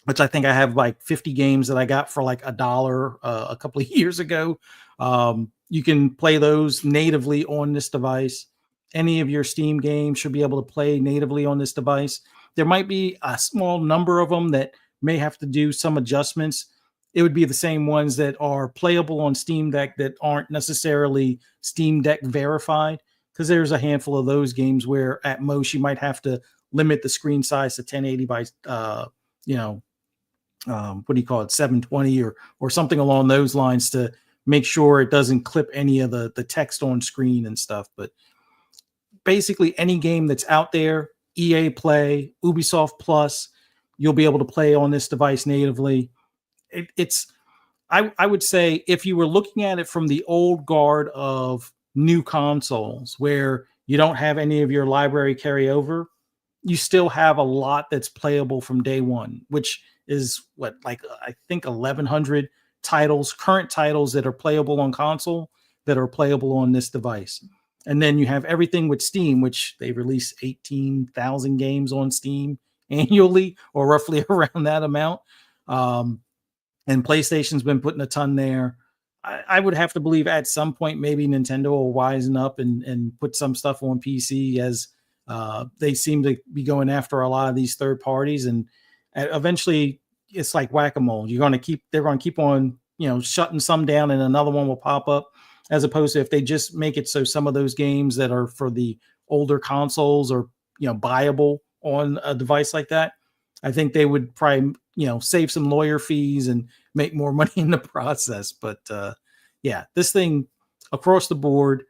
[SPEAKER 2] which I think I have like 50 games that I got for like $1 a couple of years ago. You can play those natively on this device. Any of your Steam games should be able to play natively on this device. There might be a small number of them that may have to do some adjustments. It would be the same ones that are playable on Steam Deck that aren't necessarily Steam Deck verified, because there's a handful of those games where at most you might have to limit the screen size to 1080 by, what do you call it, 720 or something along those lines to make sure it doesn't clip any of the text on screen and stuff. But basically any game that's out there, EA Play, Ubisoft Plus, you'll be able to play on this device natively. I would say if you were looking at it from the old guard of new consoles where you don't have any of your library carryover, you still have a lot that's playable from day one, which is I think 1,100 titles, current titles that are playable on console that are playable on this device. And then you have everything with Steam, which they release 18,000 games on Steam annually, or roughly around that amount. And PlayStation's been putting a ton there. I would have to believe at some point maybe Nintendo will wisen up and put some stuff on PC, as they seem to be going after a lot of these third parties, and eventually it's like whack-a-mole. They're going to keep on, shutting some down and another one will pop up, as opposed to if they just make it so some of those games that are for the older consoles are, buyable on a device like that. I think they would probably, save some lawyer fees and make more money in the process. But this thing across the board,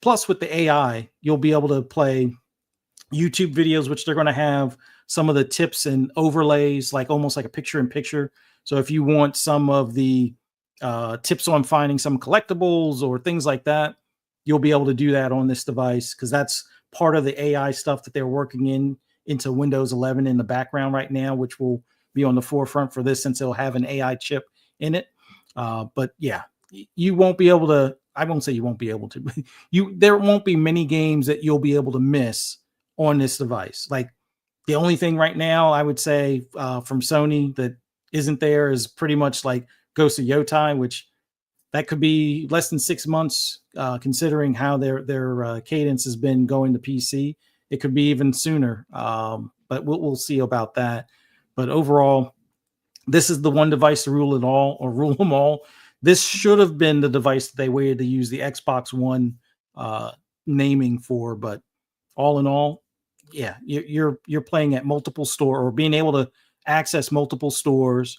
[SPEAKER 2] plus with the AI, you'll be able to play YouTube videos, which they're going to have some of the tips and overlays, like almost like a picture in picture. So if you want some of the tips on finding some collectibles or things like that, you'll be able to do that on this device, because that's part of the AI stuff that they're working into Windows 11 in the background right now, which will be on the forefront for this since it'll have an AI chip in it. But yeah, you won't be able to, I won't say you won't be able to, there won't be many games that you'll be able to miss on this device. Like the only thing right now I would say from Sony that isn't there is pretty much like Ghost of Yotai, which that could be less than 6 months, considering how their cadence has been going to PC. It could be even sooner, but we'll see about that. But overall, this is the one device to rule it all, or rule them all. This should have been the device that they waited to use the Xbox One naming for. But all in all, yeah, you're playing at multiple store, or being able to access multiple stores.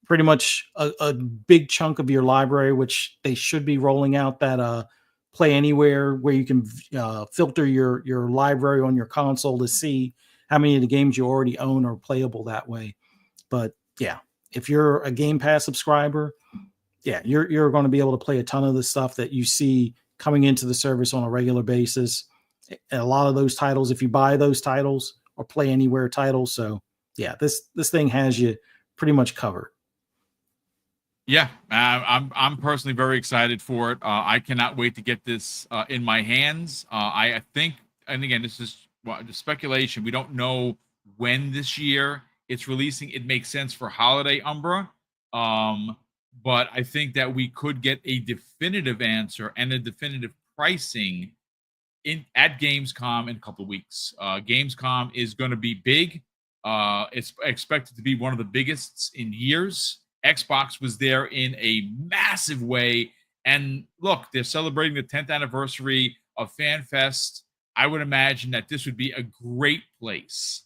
[SPEAKER 2] Pretty much a big chunk of your library, which they should be rolling out that Play Anywhere, where you can filter your library on your console to see how many of the games you already own are playable that way. But yeah, if you're a Game Pass subscriber, yeah, you're going to be able to play a ton of the stuff that you see coming into the service on a regular basis. And a lot of those titles, if you buy those titles, or Play Anywhere titles. So yeah, this thing has you pretty much covered.
[SPEAKER 1] Yeah, I'm personally very excited for it. I cannot wait to get this in my hands. I think, and again, this is just speculation. We don't know when this year it's releasing. It makes sense for holiday Umbra, but I think that we could get a definitive answer and a definitive pricing at Gamescom in a couple of weeks. Gamescom is going to be big. It's expected to be one of the biggest in years. Xbox was there in a massive way. And look, they're celebrating the 10th anniversary of FanFest. I would imagine that this would be a great place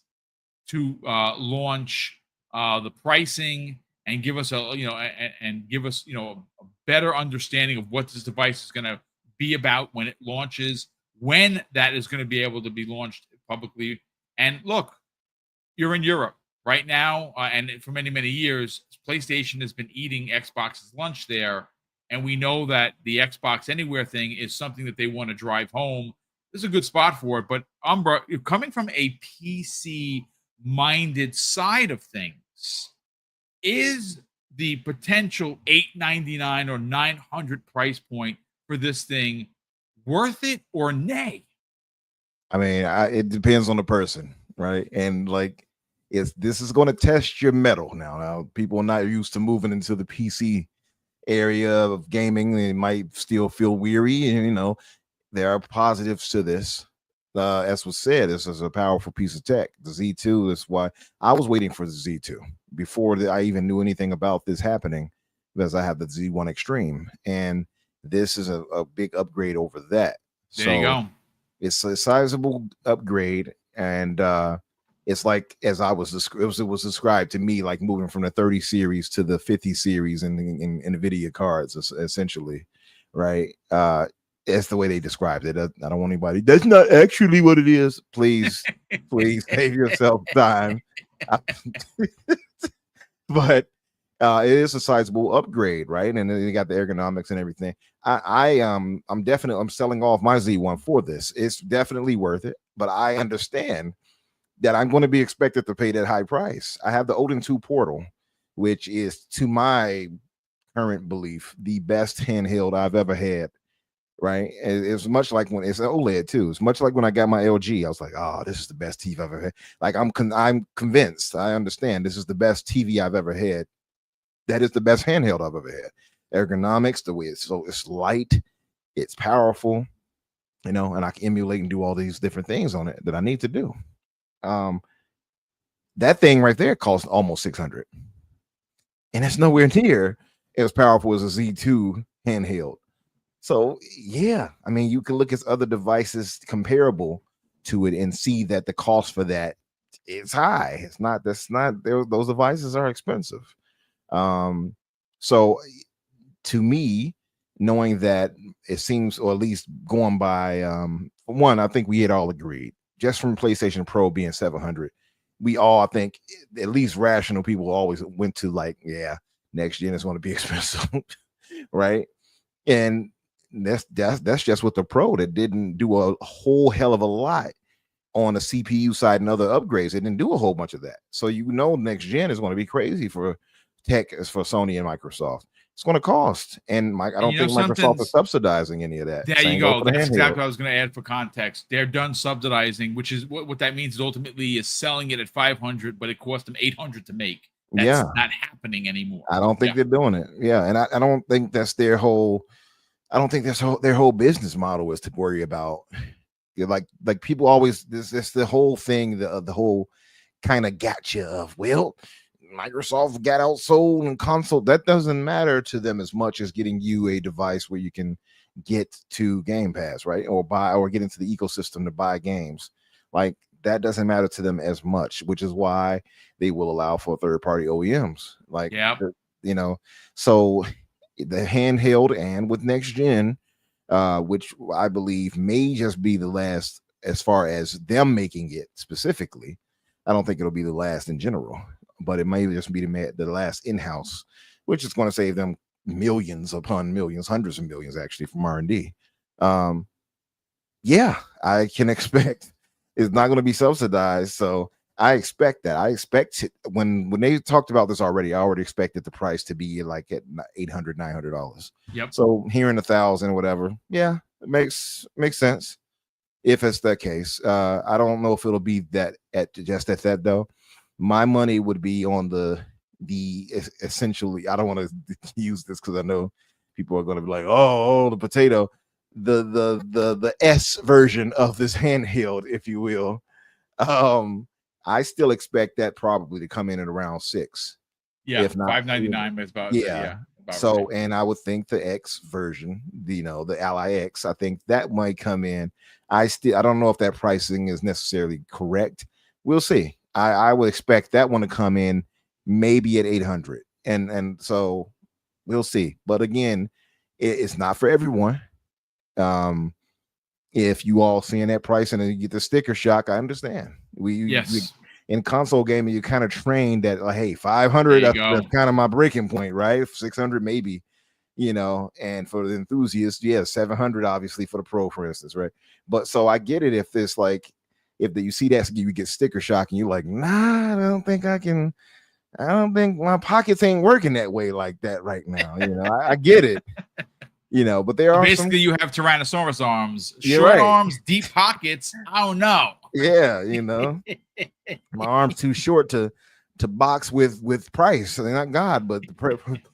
[SPEAKER 1] to launch the pricing and give us a better understanding of what this device is going to be about when it launches, when that is going to be able to be launched publicly. And look, you're in Europe right now, and for many, many years, PlayStation has been eating Xbox's lunch there, and we know that the Xbox Anywhere thing is something that they want to drive home. this is a good spot for it. But Umbra, coming from a PC minded side of things, is the potential $899 or $900 price point for this thing worth it or nay?
[SPEAKER 3] I mean, it depends on the person, right? And like, this is going to test your metal now. Now, people are not used to moving into the PC area of gaming. They might still feel weary, and there are positives to this. As was said, this is a powerful piece of tech. The Z2 is why I was waiting for the Z2 before I even knew anything about this happening, because I have the Z1 Extreme, and this is a big upgrade over that.
[SPEAKER 1] There you go.
[SPEAKER 3] It's a sizable upgrade, and it's like, as it was described to me, like moving from the 30 series to the 50 series in NVIDIA cards, essentially, right? That's the way they described it. I don't want anybody, that's not actually what it is. Please save yourself time. But it is a sizable upgrade, right? And then you got the ergonomics and everything. I'm selling off my Z1 for this. It's definitely worth it, but I understand that I'm going to be expected to pay that high price. I have the Odin 2 Portal, which is, to my current belief, the best handheld I've ever had. Right? It's much like when it's an OLED too. It's much like when I got my LG. I was like, oh, this is the best TV I've ever had. Like, I'm convinced. I understand this is the best TV I've ever had. That is the best handheld I've ever had. Ergonomics, the way it's light, it's powerful, and I can emulate and do all these different things on it that I need to do. That thing right there costs almost $600, and it's nowhere near as powerful as a Z2 handheld. So yeah, I mean, you can look at other devices comparable to it and see that the cost for that is high. Those devices are expensive. So to me, knowing that, it seems, or at least going by, for one, I think we had all agreed, just from PlayStation Pro being $700, we all, I think, at least rational people, always went to like, yeah, next gen is going to be expensive, right? And that's just with the Pro, that didn't do a whole hell of a lot on the CPU side and other upgrades. It didn't do a whole bunch of that. So next gen is going to be crazy for tech, as for Sony and Microsoft. It's going to cost, and I don't think Microsoft is subsidizing any of that.
[SPEAKER 1] There you go. That's exactly what I was going to add for context. They're done subsidizing, which is what that means is ultimately is selling it at $500, but it cost them $800 to make. That's not happening anymore.
[SPEAKER 3] I don't think they're doing it. Yeah, and I don't think that's their whole. I don't think that's their whole business model is to worry about. Like people always, this the whole thing, the whole kind of gotcha of, well, Microsoft got outsold in console. That doesn't matter to them as much as getting you a device where you can get to Game Pass, right? Or get into the ecosystem to buy games. Like, that doesn't matter to them as much, which is why they will allow for third-party OEMs. Like, so the handheld, and with next gen, which I believe may just be the last as far as them making it specifically. I don't think it'll be the last in general, but it may just be the last in-house, which is going to save them millions upon millions, hundreds of millions actually, from R&D. Yeah, I can expect it's not going to be subsidized. So I expect that. I expect it, when they talked about this already, I already expected the price to be like at $800, $900.
[SPEAKER 1] Yep.
[SPEAKER 3] So hearing $1,000 or whatever, yeah, it makes sense if it's that case. I don't know if it'll be that at that though. My money would be on the essentially. I don't want to use this because I know people are going to be like, oh, the potato, the S version of this handheld, if you will. I still expect that probably to come in at around $6.
[SPEAKER 1] Yeah,
[SPEAKER 3] if not
[SPEAKER 1] $599 is about
[SPEAKER 3] so
[SPEAKER 1] right.
[SPEAKER 3] And I would think the X version, the Ally X, I think that might come in. I don't know if that pricing is necessarily correct. We'll see. I would expect that one to come in maybe at $800, and so we'll see. But again, it's not for everyone. If you all seeing that price and then you get the sticker shock, I understand. In console gaming, you kind of trained that, like, hey, $500, that's kind of my breaking point, right? $600 maybe, you know, and for the enthusiasts, yeah, 700 obviously for the pro, for instance, right? But so I get it if it's like you see that you get sticker shock and you're like, nah, I don't think my pockets ain't working that way like that right now. You know, I get it, you know, but there
[SPEAKER 1] So
[SPEAKER 3] are
[SPEAKER 1] basically you have Tyrannosaurus arms,
[SPEAKER 3] You're
[SPEAKER 1] short
[SPEAKER 3] right.
[SPEAKER 1] arms, deep pockets. I don't know.
[SPEAKER 3] Yeah, you know, my arm's too short to box with price. I mean, not God, but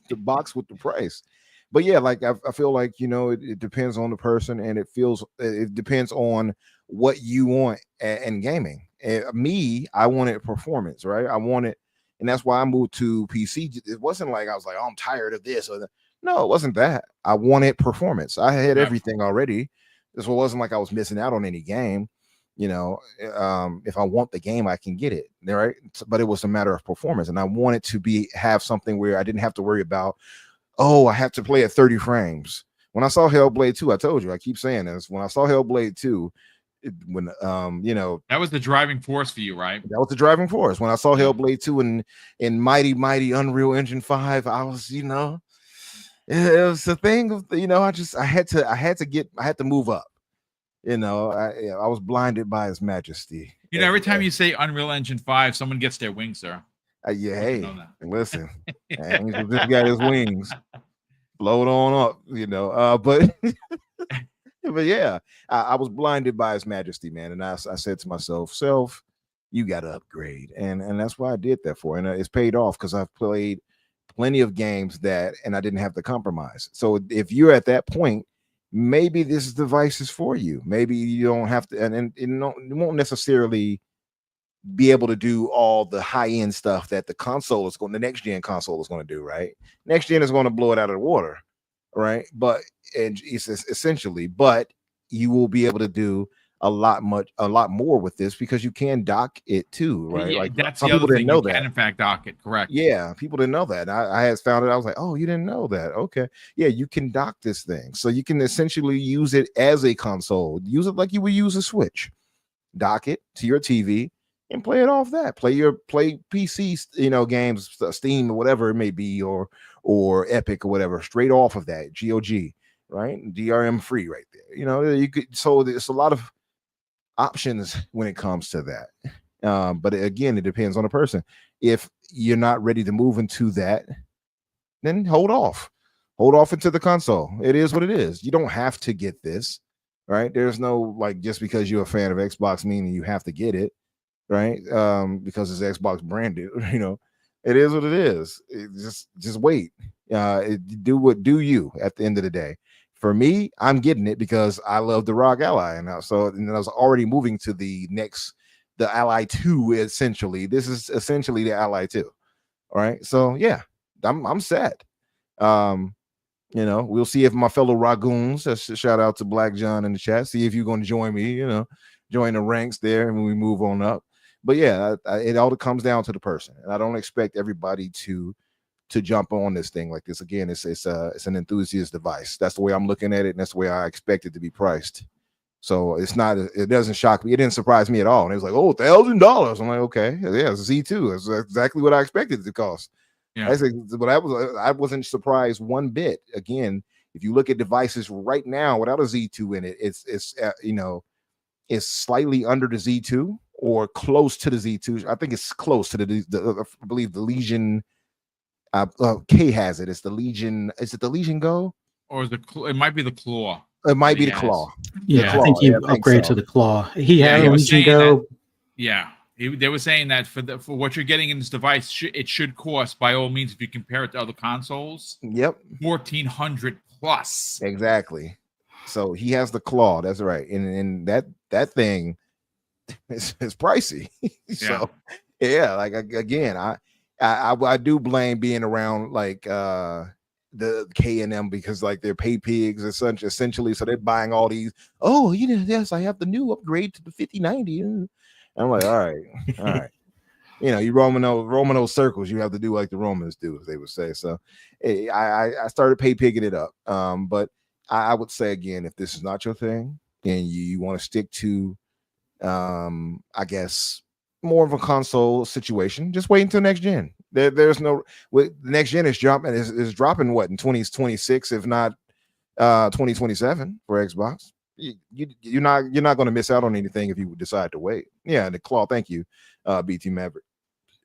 [SPEAKER 3] to box with the price. But yeah, like I feel like, you know, it depends on the person, and it depends on what you want in gaming. Me, I wanted performance, right? I wanted, and that's why I moved to PC. It wasn't like I was like, oh, I'm tired of this or that. No, it wasn't that. I wanted performance. I had everything already. This wasn't like I was missing out on any game. You know, if I want the game, I can get it, right? But it was a matter of performance, and I wanted to have something where I didn't have to worry about, oh, I have to play at 30 frames. When I saw Hellblade 2, I told you, I keep saying this. When I saw Hellblade 2, you know,
[SPEAKER 1] that was the driving force for you, right?
[SPEAKER 3] That was the driving force. When I saw Hellblade 2 in mighty Unreal Engine 5, I was, you know, it was a thing of, you know, I had to move up. You know, I was blinded by his majesty.
[SPEAKER 1] You know, every time you say Unreal Engine 5, someone gets their wings, sir.
[SPEAKER 3] Yeah, hey, listen, Angel just got his wings. Float on up, you know. But but yeah, I was blinded by his majesty, man. And I said to myself, you got to upgrade. And that's why I did that for. And it's paid off because I've played plenty of games and I didn't have to compromise. So if you're at that point, maybe this device is for you. Maybe you don't have to, and you won't necessarily be able to do all the high-end stuff that the next gen console is going to do, right? Next gen is going to blow it out of the water, right? But it's essentially, but you will be able to do a lot more with this because you can dock it too, right?
[SPEAKER 1] Yeah,
[SPEAKER 3] like
[SPEAKER 1] that's
[SPEAKER 3] some
[SPEAKER 1] the
[SPEAKER 3] people
[SPEAKER 1] other
[SPEAKER 3] didn't
[SPEAKER 1] thing.
[SPEAKER 3] know
[SPEAKER 1] You
[SPEAKER 3] that.
[SPEAKER 1] can in fact dock it, correct?
[SPEAKER 3] Yeah, people didn't know that. I had found it. I was like, oh, you didn't know that? Okay, yeah, you can dock this thing, so you can essentially use it as a console. Use it like you would use a Switch. Dock it to your TV and play it off that. Play PC, you know, games, Steam or whatever it may be, or Epic or whatever, straight off of that. GOG, right? DRM free, right there. You know, you could. So there's a lot of options when it comes to that. But again, it depends on the person. If you're not ready to move into that, then hold off into the console. It is what it is. You don't have to get this, right? There's no like just because you're a fan of Xbox meaning you have to get it, right? Because it's Xbox branded. You know, it is what it is. Just wait. Do you at the end of the day. For me, I'm getting it because I love the ROG Ally, and I was already moving to the Ally 2. Essentially, this is essentially the Ally 2. All right, so yeah, I'm set. You know, we'll see if my fellow Ragoons, shout out to Black John in the chat, see if you're going to join me. You know, join the ranks there when we move on up. But yeah, it all comes down to the person, and I don't expect everybody to jump on this thing like this. Again, it's an enthusiast device. That's the way I'm looking at it, and that's the way I expect it to be priced. So it doesn't shock me. It didn't surprise me at all. And it was like, oh, $1,000. I'm like, okay, yeah, it's Z2. That's exactly what I expected it to cost.
[SPEAKER 1] Yeah.
[SPEAKER 3] But I wasn't surprised one bit. Again, if you look at devices right now without a Z2 in it, it's you know, it's slightly under the Z2 or close to the Z2. I think it's close to the I believe the Legion. K has it. It's the Legion. Is it the Legion Go?
[SPEAKER 1] Or is it might be the Claw.
[SPEAKER 3] It might be the Claw.
[SPEAKER 2] Yeah,
[SPEAKER 3] Claw.
[SPEAKER 2] I think you upgrade to the Claw. He had a Legion Go.
[SPEAKER 1] They were saying that for what you're getting in this device, it should cost, by all means, if you compare it to other consoles.
[SPEAKER 3] Yep,
[SPEAKER 1] $1,400 plus.
[SPEAKER 3] Exactly. So he has the Claw. That's right, and that thing is pricey. So yeah, like again, I do blame being around like the K&M because like they're pay pigs essentially. So they're buying all these. Oh, yes, I have the new upgrade to the 5090. And I'm like, all right. You know, you roaming those circles, you have to do like the Romans do, as they would say. So I started pay pigging it up. But I would say again, if this is not your thing and you want to stick to I guess more of a console situation, just wait until next gen. There's no the next gen is dropping what in 2026, if not 2027 for Xbox. You're not going to miss out on anything if you decide to wait. Yeah, and the claw, thank you, BT Maverick.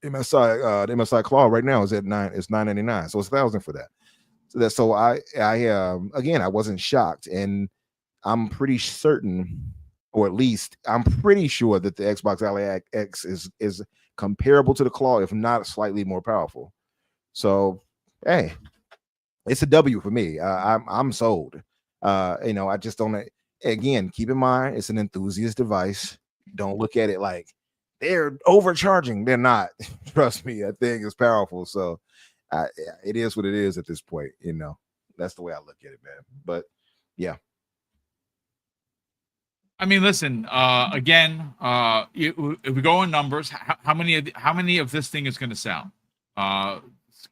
[SPEAKER 3] MSI the MSI claw right now is at $999, so it's $1,000 for that. So I again, I wasn't shocked, and I'm pretty certain, or at least I'm pretty sure that the Xbox Ally X is comparable to the claw, if not slightly more powerful. So hey, it's a W for me. I'm sold. I just don't. Again, keep in mind it's an enthusiast device. Don't look at it like they're overcharging. They're not. Trust me, that thing is powerful. So it is what it is at this point. That's the way I look at it, man. But yeah.
[SPEAKER 1] I mean, listen. Again, if we go in numbers, how many of this thing is going to sell?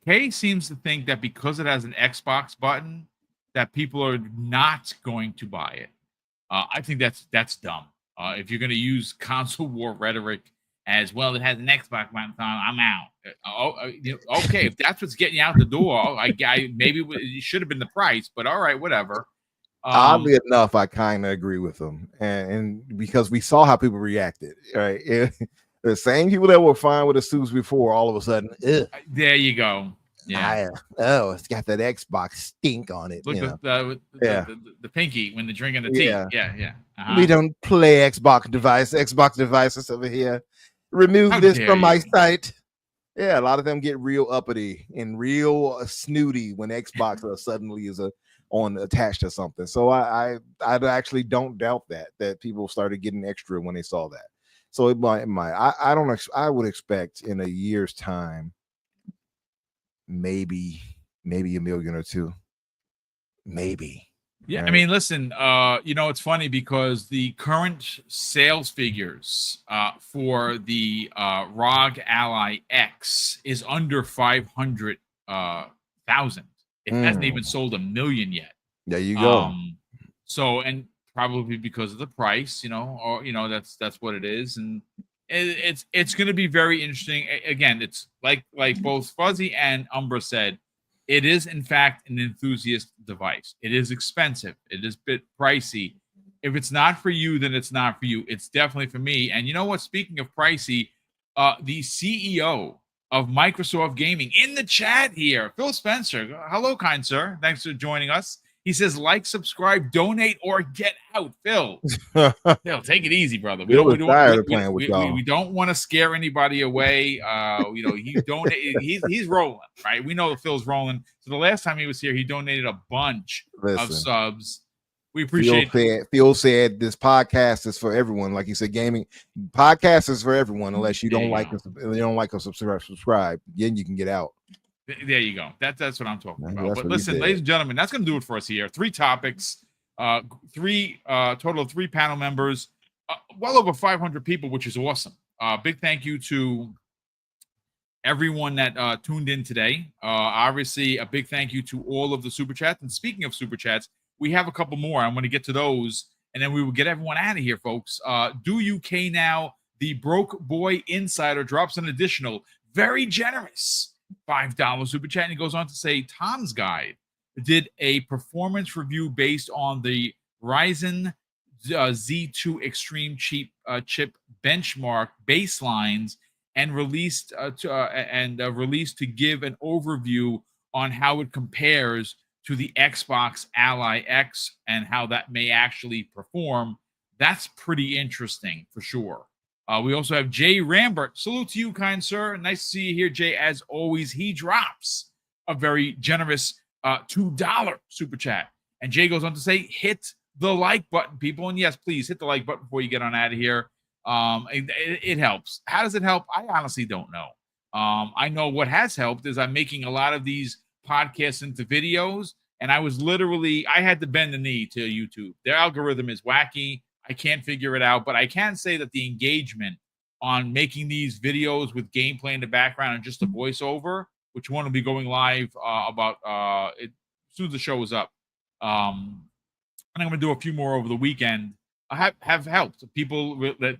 [SPEAKER 1] Kay seems to think that because it has an Xbox button, that people are not going to buy it. I think that's dumb. If you're going to use console war rhetoric as well, it has an Xbox button, I'm out. Okay, if that's what's getting you out the door, maybe it should have been the price, but all right, whatever.
[SPEAKER 3] Oddly enough, I kind of agree with them, and because we saw how people reacted, right? The same people that were fine with the suits before, all of a sudden,
[SPEAKER 1] there you go. Yeah.
[SPEAKER 3] It's got that Xbox stink on it.
[SPEAKER 1] Look with the pinky when they're drinking the tea. Yeah.
[SPEAKER 3] We don't play Xbox devices over here. Remove this from my site. Yeah, a lot of them get real uppity and real snooty when Xbox suddenly is attached to something. So I actually don't doubt that people started getting extra when they saw that. So it might. I would expect in a year's time, maybe a million or two, maybe.
[SPEAKER 1] Yeah, right? I mean, listen, it's funny because the current sales figures for the ROG Ally X is under 500,000. It hasn't even sold 1 million yet.
[SPEAKER 3] There you go.
[SPEAKER 1] So, and probably because of the price, that's what it is, and it's going to be very interesting. Again, it's like both Fuzzy and Umbra said, it is in fact an enthusiast device. It is expensive. It is a bit pricey. If it's not for you, then it's not for you. It's definitely for me. And you know what? Speaking of pricey, the CEO of Microsoft Gaming in the chat here, Phil Spencer. Hello, kind sir. Thanks for joining us. He says, like, subscribe, donate, or get out. Phil, take it easy, brother. We don't want to scare anybody away. He donated. He's rolling, right? We know that Phil's rolling. So the last time he was here, he donated a bunch of subs. We appreciate it.
[SPEAKER 3] Phil said this podcast is for everyone. Like he said, gaming podcast is for everyone, unless you don't like us. You don't like us, subscribe. Then you can get out.
[SPEAKER 1] There you go. That's what I'm talking about. But listen, ladies and gentlemen, that's going to do it for us here. 3 topics, total of 3 panel members, well over 500 people, which is awesome. Big thank you to everyone that tuned in today. Obviously, a big thank you to all of the super chats. And speaking of super chats, we have a couple more. I'm going to get to those, and then we will get everyone out of here, folks. Do UK Now, the Broke Boy Insider, drops an additional, very generous $5 super chat, and he goes on to say Tom's Guide did a performance review based on the Ryzen Z2 Extreme chip benchmark baselines and released to give an overview on how it compares to the Xbox Ally X and how that may actually perform. That's pretty interesting for sure. We also have Jay Rambert. Salute to you, kind sir. Nice to see you here, Jay. As always, he drops a very generous $2 super chat. And Jay goes on to say, hit the like button, people. And yes, please hit the like button before you get on out of here. It helps. How does it help? I honestly don't know. I know what has helped is I'm making a lot of these podcasts into videos. And I had to bend the knee to YouTube. Their algorithm is wacky. I can't figure it out, but I can say that the engagement on making these videos with gameplay in the background and just a voiceover, which one will be going live as soon as the show is up. And I'm going to do a few more over the weekend. Have helped people that,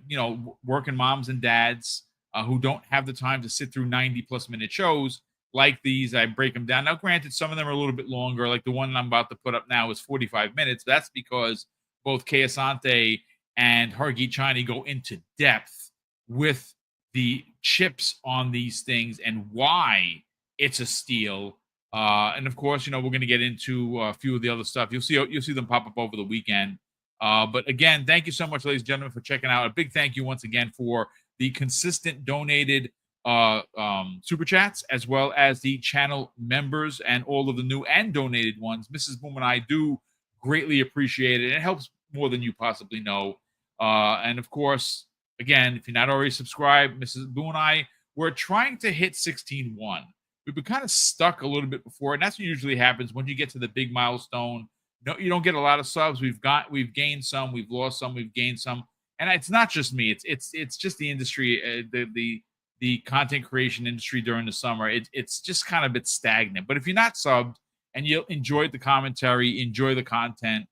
[SPEAKER 1] working moms and dads who don't have the time to sit through 90+ minute shows like these. I break them down. Now, granted, some of them are a little bit longer. Like the one I'm about to put up now is 45 minutes. That's because both Kay Asante and Hargeet Chani go into depth with the chips on these things and why it's a steal. And of course, we're going to get into a few of the other stuff. You'll see them pop up over the weekend. But again, thank you so much, ladies and gentlemen, for checking out. A big thank you once again for the consistent donated super chats, as well as the channel members and all of the new and donated ones. Mrs. Boom and I do greatly appreciate it. It helps more than you possibly know. And of course, again, if you're not already subscribed, Mrs. Boom and I, we're trying to hit 16.1. We've been kind of stuck a little bit before, and that's what usually happens when you get to the big milestone. No, you don't get a lot of subs. We've gained some, we've lost some, we've gained some, and it's not just me. It's just the industry, the content creation industry during the summer. It's just kind of a bit stagnant. But if you're not subbed and you enjoyed the commentary, enjoy the content,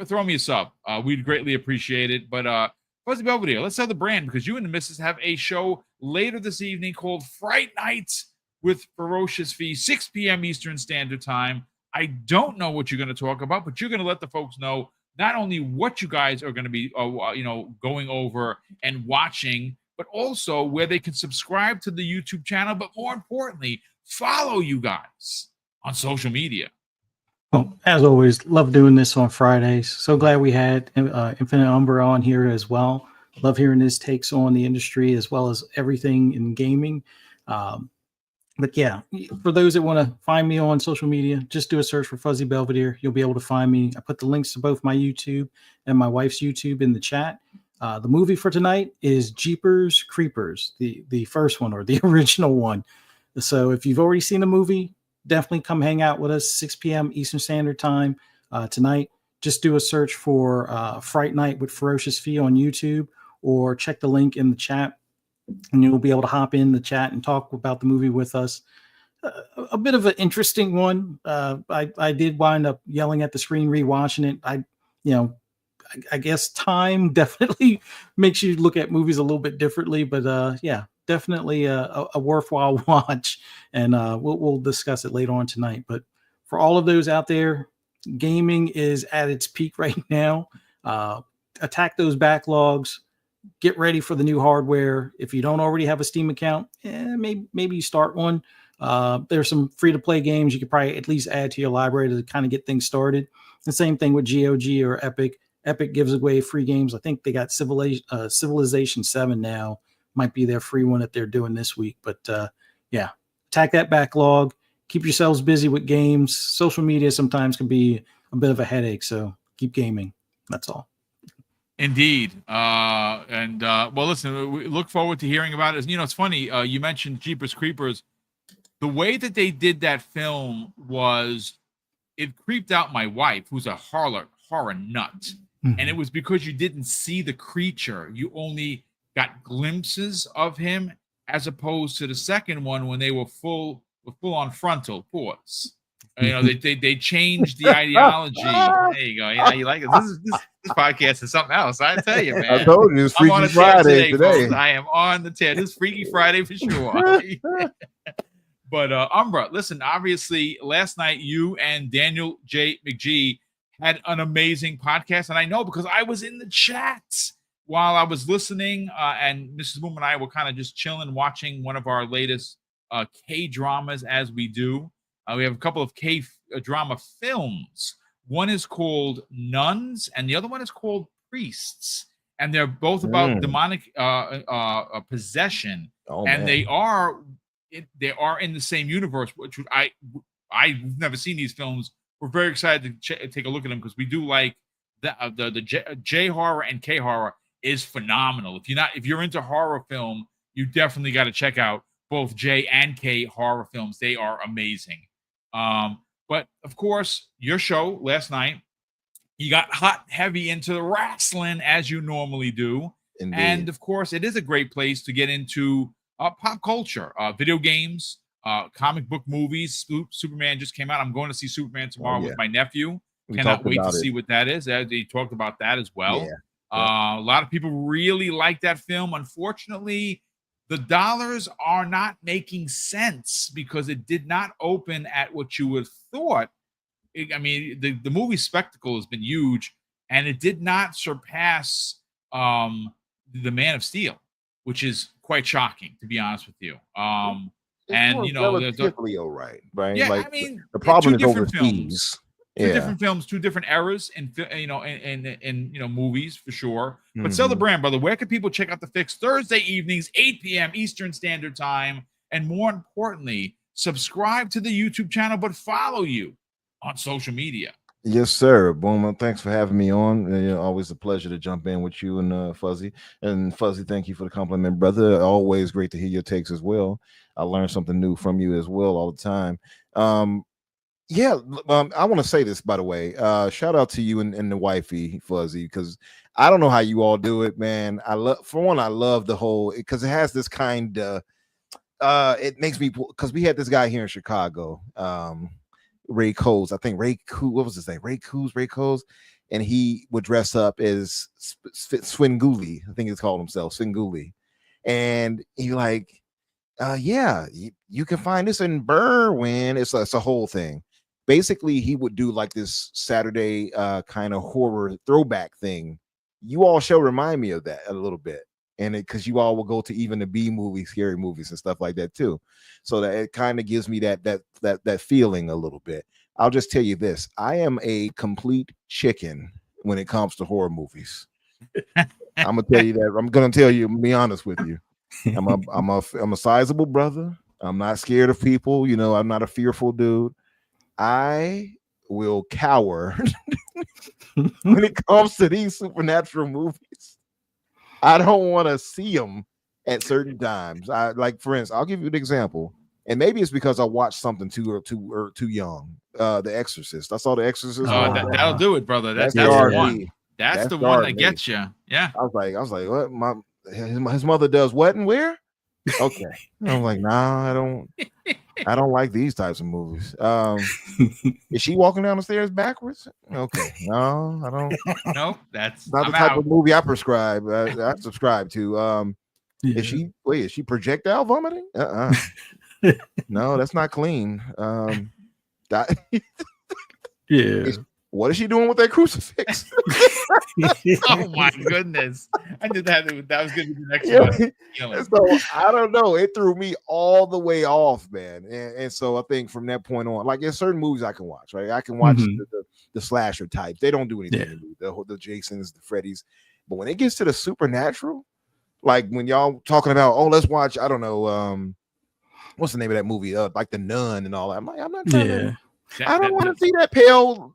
[SPEAKER 1] throw me a sub. We'd greatly appreciate it. But Fuzzy Belvedere, let's sell the brand, because you and the missus have a show later this evening called Fright Night with Ferocious Fee, 6 p.m. Eastern Standard Time. I don't know what you're going to talk about, but you're going to let the folks know not only what you guys are going to be, going over and watching, but also where they can subscribe to the YouTube channel, but more importantly, follow you guys on social media.
[SPEAKER 2] Well, as always, love doing this on Fridays. So glad we had Infinite Umbra on here as well. Love hearing his takes on the industry as well as everything in gaming. But yeah, for those that want to find me on social media, just do a search for Fuzzy Belvedere. You'll be able to find me. I put the links to both my YouTube and my wife's YouTube in the chat. The movie for tonight is Jeepers Creepers, the first one, or the original one. So if you've already seen the movie, definitely come hang out with us, 6 p.m. Eastern Standard Time tonight. Just do a search for Fright Night with Ferocious Fee on YouTube, or check the link in the chat, and you'll be able to hop in the chat and talk about the movie with us. A bit of an interesting one. I did wind up yelling at the screen rewatching it. I guess time definitely makes you look at movies a little bit differently, but yeah, definitely a worthwhile watch, and we'll discuss it later on tonight. But for all of those out there, gaming is at its peak right now. Attack those backlogs. Get ready for the new hardware. If you don't already have a Steam account, maybe you start one. There's some free-to-play games you could probably at least add to your library to kind of get things started. The same thing with GOG or Epic. Epic gives away free games. I think they got Civilization 7 now. Might be their free one that they're doing this week. But yeah, attack that backlog. Keep yourselves busy with games. Social media sometimes can be a bit of a headache, so keep gaming. That's all.
[SPEAKER 1] Indeed. Well, listen, we look forward to hearing about it. It's funny. You mentioned Jeepers Creepers. The way that they did that film was, it creeped out my wife, who's a horror nut. Mm-hmm. And it was because you didn't see the creature. You only got glimpses of him, as opposed to the second one when they were full on frontal. Pause. They changed the ideology. There you go. You like it. This podcast is something else. I tell you, man.
[SPEAKER 3] I told you it's Freaky Friday today.
[SPEAKER 1] I am on the tear. This is Freaky Friday for sure. But Umbra, listen, obviously last night you and Daniel J. McGee had an amazing podcast, and I know because I was in the chat while I was listening, and Mrs. Boom and I were kind of just chilling, watching one of our latest K-dramas, as we do. We have a couple of K-drama films. One is called Nuns, and the other one is called Priests, and they're both about demonic possession, and they are in the same universe. Which I've never seen these films. We're very excited to take a look at them, because we do like the J horror and K horror is phenomenal. If you're into horror film, you definitely got to check out both J and K horror films. They are amazing. But of course, your show last night, you got hot heavy into the wrestling, as you normally do.
[SPEAKER 3] Indeed.
[SPEAKER 1] And of course, it is a great place to get into pop culture, video games, comic book movies. Superman just came out. I'm going to see Superman tomorrow with my nephew. Cannot wait to see what that is. They talked about that as well. A lot of people really like that film. Unfortunately, the dollars are not making sense because it did not open at what you would have thought. I mean, the movie spectacle has been huge, and it did not surpass the Man of Steel, which is quite shocking, to be honest with you. And you know,
[SPEAKER 3] relatively all right, right?
[SPEAKER 1] Yeah,
[SPEAKER 3] like
[SPEAKER 1] I mean,
[SPEAKER 3] the problem is
[SPEAKER 1] different
[SPEAKER 3] overseas.
[SPEAKER 1] Films. Two different films, two different eras, and you know, in you know, movies for sure. But sell the brand, brother. Where can people check out The Fix? Thursday evenings, 8 p.m. Eastern Standard Time, and more importantly, subscribe to the YouTube channel, but follow you on social media.
[SPEAKER 3] Yes, sir. Boom. Thanks for having me on. Always a pleasure to jump in with you and Fuzzy. And Fuzzy, thank you for the compliment, brother. Always great to hear your takes as well. I learn something new from you as well all the time. I want to say this, by the way. Shout out to you and the wifey, Fuzzy, because I don't know how you all do it, man. I love the whole, because it has this kind of it makes me, because we had this guy here in Chicago, Ray Coles. I think what was his name? Ray Coles. And he would dress up as Swinguli. I think he's called himself Swinguli. And he like, you can find this in Berwyn. It's a whole thing. Basically, he would do like this Saturday kind of horror throwback thing. You all shall remind me of that a little bit. And because you all will go to even the B movies, scary movies and stuff like that too. So that it kind of gives me that feeling a little bit. I'll just tell you this. I am a complete chicken when it comes to horror movies. I'm gonna tell you that. I'm gonna tell you, be honest with you. I'm a sizable brother. I'm not scared of people. You know, I'm not a fearful dude. I will cower when it comes to these supernatural movies. I don't want to see them at certain times. For instance, I'll give you an example, and maybe it's because I watched something too young. The Exorcist. I saw The Exorcist.
[SPEAKER 1] That'll do it, brother. That's the one. That's the one that gets you. Yeah.
[SPEAKER 3] I was like, what? His mother does what and where? Okay. I'm like, nah, I don't like these types of movies. Is she walking down the stairs backwards? Okay. No, I don't.
[SPEAKER 1] Nope, that's
[SPEAKER 3] not the type of movie I prescribe. I subscribe to. Is she projectile vomiting? No, that's not clean. What is she doing with that crucifix?
[SPEAKER 1] Oh my goodness! I knew that was going to be the next one.
[SPEAKER 3] So I don't know. It threw me all the way off, man. And so I think from that point on, like there's certain movies I can watch. Right, I can watch the slasher types. They don't do anything to me. The Jasons, the Freddys. But when it gets to the supernatural, like when y'all talking about, let's watch. I don't know. What's the name of that movie? Like The Nun and all that. I'm like, I'm not trying to. I don't want to see that pale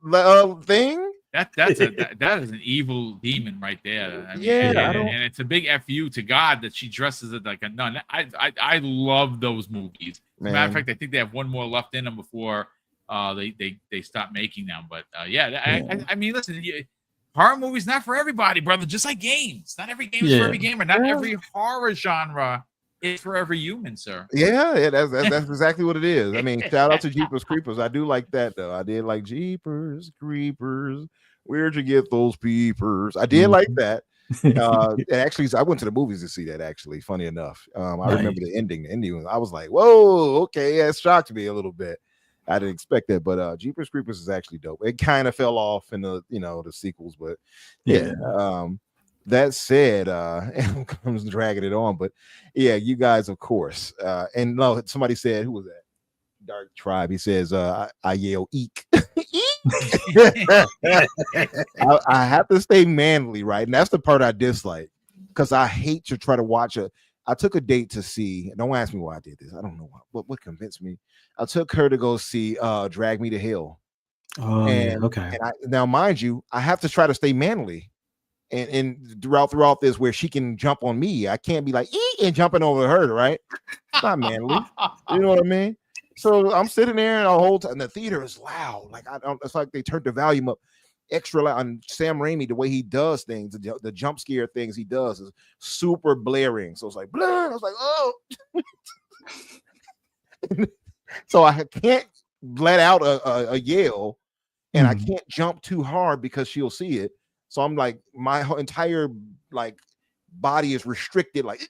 [SPEAKER 3] thing.
[SPEAKER 1] That is an evil demon right there. I mean, and it's a big FU to God that she dresses it like a nun. I love those movies. As a matter of fact, I think they have one more left in them before they stop making them. But I mean, listen, horror movies not for everybody, brother. Just like games, not every game is for every gamer. Not every horror genre is for every human, sir.
[SPEAKER 3] Yeah, that's exactly what it is. I mean, shout out to Jeepers Creepers. I do like that though. I did like Jeepers Creepers. Where'd you get those peepers? I did like that. Actually, I went to the movies to see that. Actually, funny enough, I remember the ending. The ending, I was like, "Whoa, okay," that shocked me a little bit. I didn't expect that, but Jeepers Creepers is actually dope. It kind of fell off in the the sequels, but that said, comes dragging it on, but you guys, of course. And no, somebody said, who was that? Dark Tribe. He says, I yell eek. I have to stay manly, right? And that's the part I dislike because I hate to try to watch I took a date to see. Don't ask me why I did this. I don't know what convinced me. I took her to go see Drag Me to Hell.
[SPEAKER 2] Oh, okay.
[SPEAKER 3] And now, mind you, I have to try to stay manly. And throughout this, where she can jump on me, I can't be like and jumping over her, right? It's not manly. You know what I mean? So I'm sitting there and the whole time, and the theater is loud. Like it's like they turned the volume up extra loud. And Sam Raimi, the way he does things, the jump scare things he does is super blaring. So it's like blah. I was like, oh. So I can't let out a yell, and I can't jump too hard because she'll see it. So I'm like, my whole entire like body is restricted. Like,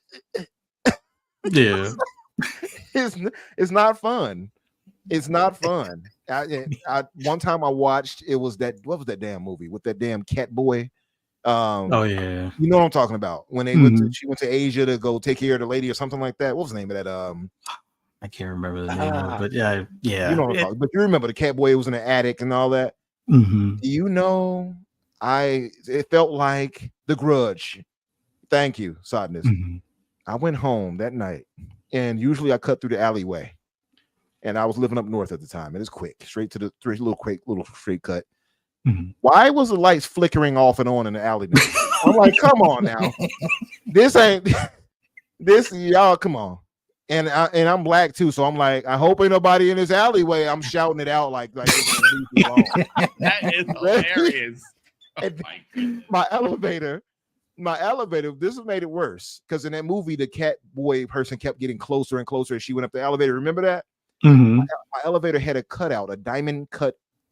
[SPEAKER 2] Yeah.
[SPEAKER 3] it's not fun. It's not fun. One time I watched, it was that, what was that damn movie with that damn cat boy?
[SPEAKER 2] Oh yeah.
[SPEAKER 3] You know what I'm talking about? When they she went to Asia to go take care of the lady or something like that. What was the name of that?
[SPEAKER 2] I can't remember the name of it, but yeah.
[SPEAKER 3] You know what I'm talking about. But you remember the cat boy was in the attic and all that.
[SPEAKER 2] Mm-hmm.
[SPEAKER 3] You know, it felt like The Grudge. Thank you, Sadness.
[SPEAKER 2] Mm-hmm.
[SPEAKER 3] I went home that night, and usually I cut through the alleyway. And I was living up north at the time, and it's quick, straight to the little straight cut.
[SPEAKER 2] Mm-hmm.
[SPEAKER 3] Why was the lights flickering off and on in the alley? I'm like, come on now, this ain't this, y'all. Come on, and I'm black too, so I'm like, I hope ain't nobody in this alleyway. I'm shouting it out like
[SPEAKER 1] That is hilarious. Oh,
[SPEAKER 3] my elevator. This has made it worse because in that movie, the cat boy person kept getting closer and closer as she went up the elevator. Remember that?
[SPEAKER 2] Mm-hmm.
[SPEAKER 3] My elevator had a cutout, a diamond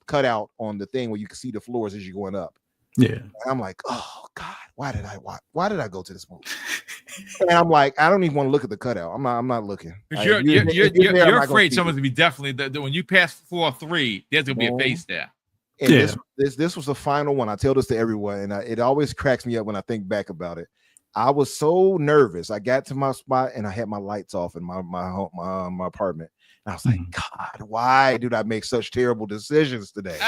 [SPEAKER 3] cutout on the thing where you can see the floors as you're going up.
[SPEAKER 2] Yeah.
[SPEAKER 3] And I'm like, oh God, why did I go to this movie? And I'm like, I don't even want to look at the cutout. I'm not looking.
[SPEAKER 1] You're afraid someone's gonna be definitely when you pass floor 3, there's gonna be a face there.
[SPEAKER 3] And this was the final one. I tell this to everyone, and it always cracks me up when I think back about it. I was so nervous. I got to my spot and I had my lights off in my apartment. And I was like, God, why did I make such terrible decisions today?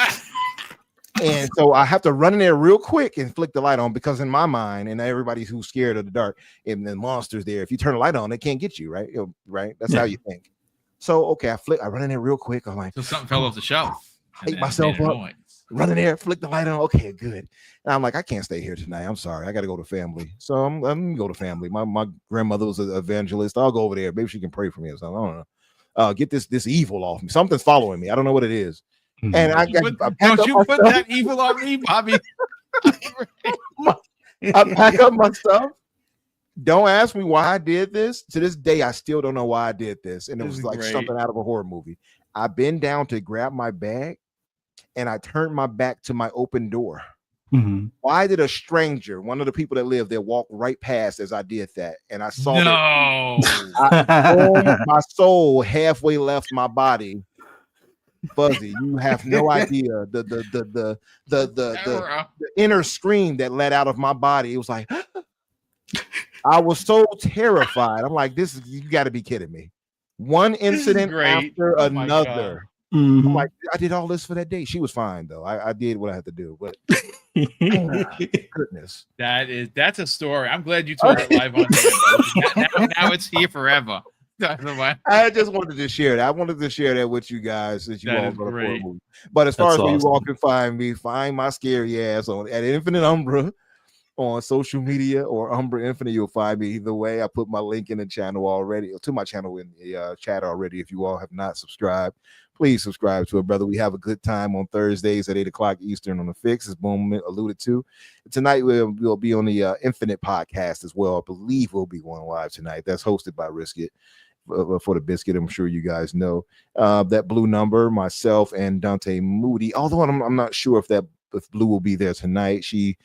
[SPEAKER 3] And so I have to run in there real quick and flick the light on, because in my mind, and everybody who's scared of the dark and the monsters there, if you turn the light on, they can't get you, right? Right? That's how you think. So okay, I run in there real quick. I'm like,
[SPEAKER 1] so something fell off the shelf.
[SPEAKER 3] Hype myself up. Run in there, flick the light on. Okay, good. And I'm like, I can't stay here tonight. I'm sorry. I got to go to family. So I'm going to go to family. My grandmother was an evangelist. I'll go over there. Maybe she can pray for me or something. I don't know. Get this evil off me. Something's following me. I don't know what it is.
[SPEAKER 2] Mm-hmm.
[SPEAKER 3] And
[SPEAKER 1] don't you put that evil on me, Bobby.
[SPEAKER 3] I pack up my stuff. Don't ask me why I did this. To this day, I still don't know why I did this. And it was like something out of a horror movie. I bent down to grab my bag, and I turned my back to my open door.
[SPEAKER 2] Mm-hmm.
[SPEAKER 3] Why did a stranger, one of the people that lived there, walk right past as I did that? And I saw my soul halfway left my body. Fuzzy, you have no idea the inner scream that let out of my body. It was like, I was so terrified. I'm like, you got to be kidding me. One incident after another.
[SPEAKER 2] Mm-hmm.
[SPEAKER 3] I'm like, I did all this for that day. She was fine though. I did what I had to do, but goodness,
[SPEAKER 1] that's a story. I'm glad you told it live on here. Now it's here forever.
[SPEAKER 3] I just wanted to share that. I wanted to share that with you guys since you all know the movie. But as far as where you all can find me, find my scary ass at Infinite Umbra on social media, or Umbra Infinite. You'll find me either way. I put my link in the channel already, to my channel in the chat already. If you all have not subscribed, please subscribe to it, brother. We have a good time on Thursdays at 8 o'clock Eastern on the Fix, as Boom alluded to. Tonight we'll be on the Infinite podcast as well. I believe we'll be going live tonight. That's hosted by Riskit. For the biscuit, I'm sure you guys know that Blue Number, myself, and Dante Moody. Although I'm not sure if Blue will be there tonight. She's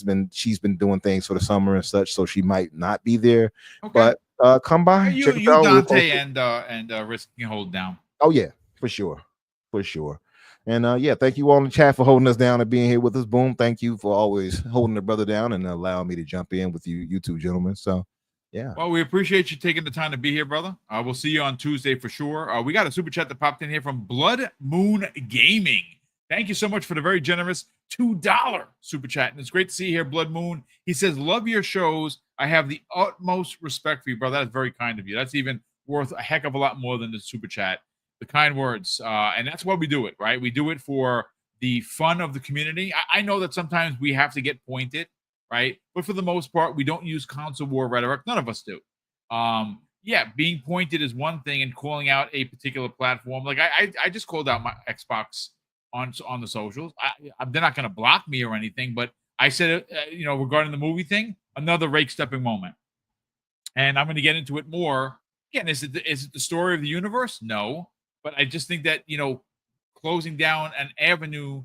[SPEAKER 3] been doing things for the summer and such, so she might not be there. Okay. But come by.
[SPEAKER 1] You Dante and Risk can hold down.
[SPEAKER 3] Oh yeah, for sure. And thank you all in the chat for holding us down and being here with us. Boom. Thank you for always holding the brother down and allowing me to jump in with you two gentlemen. So. Yeah.
[SPEAKER 1] Well, we appreciate you taking the time to be here, brother. We'll see you on Tuesday for sure. We got a super chat that popped in here from Blood Moon Gaming. Thank you so much for the very generous $2 super chat. And it's great to see you here, Blood Moon. He says, love your shows. I have the utmost respect for you, brother. That is very kind of you. That's even worth a heck of a lot more than the super chat. The kind words. And that's why we do it, right? We do it for the fun of the community. I know that sometimes we have to get pointed, right? But for the most part, we don't use console war rhetoric. None of us do. Being pointed is one thing, and calling out a particular platform. Like I just called out my Xbox on the socials. They're not going to block me or anything, but I said, regarding the movie thing, another rake stepping moment. And I'm going to get into it more. Again, is it the story of the universe? No. But I just think that, closing down an avenue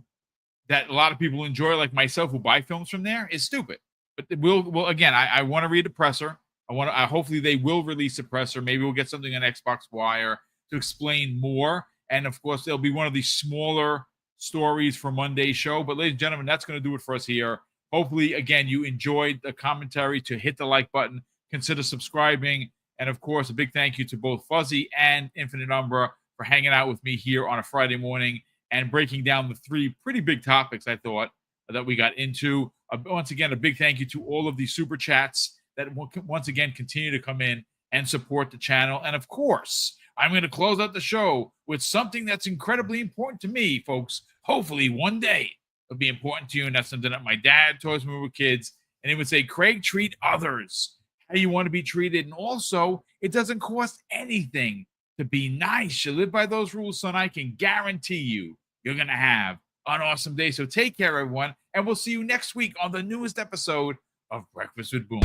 [SPEAKER 1] that a lot of people enjoy, like myself, who buy films from there, is stupid. But we'll again, I want to read the presser. Hopefully they will release a presser. Maybe we'll get something on Xbox Wire to explain more. And of course, there'll be one of these smaller stories for Monday's show. But ladies and gentlemen, that's going to do it for us here. Hopefully, again, you enjoyed the commentary. To hit the like button, consider subscribing. And of course, a big thank you to both Fuzzy and Infinite Umbra for hanging out with me here on a Friday morning and breaking down the 3 pretty big topics, I thought, that we got into. Once again, a big thank you to all of the super chats that once again continue to come in and support the channel. And of course, I'm going to close out the show with something that's incredibly important to me, folks. Hopefully one day it'll be important to you. And that's something that my dad taught us when we were kids. And he would say, Craig, treat others how you want to be treated. And also, it doesn't cost anything to be nice. You live by those rules, son. I can guarantee you're going to have an awesome day. So take care, everyone. And we'll see you next week on the newest episode of Breakfast with Boom.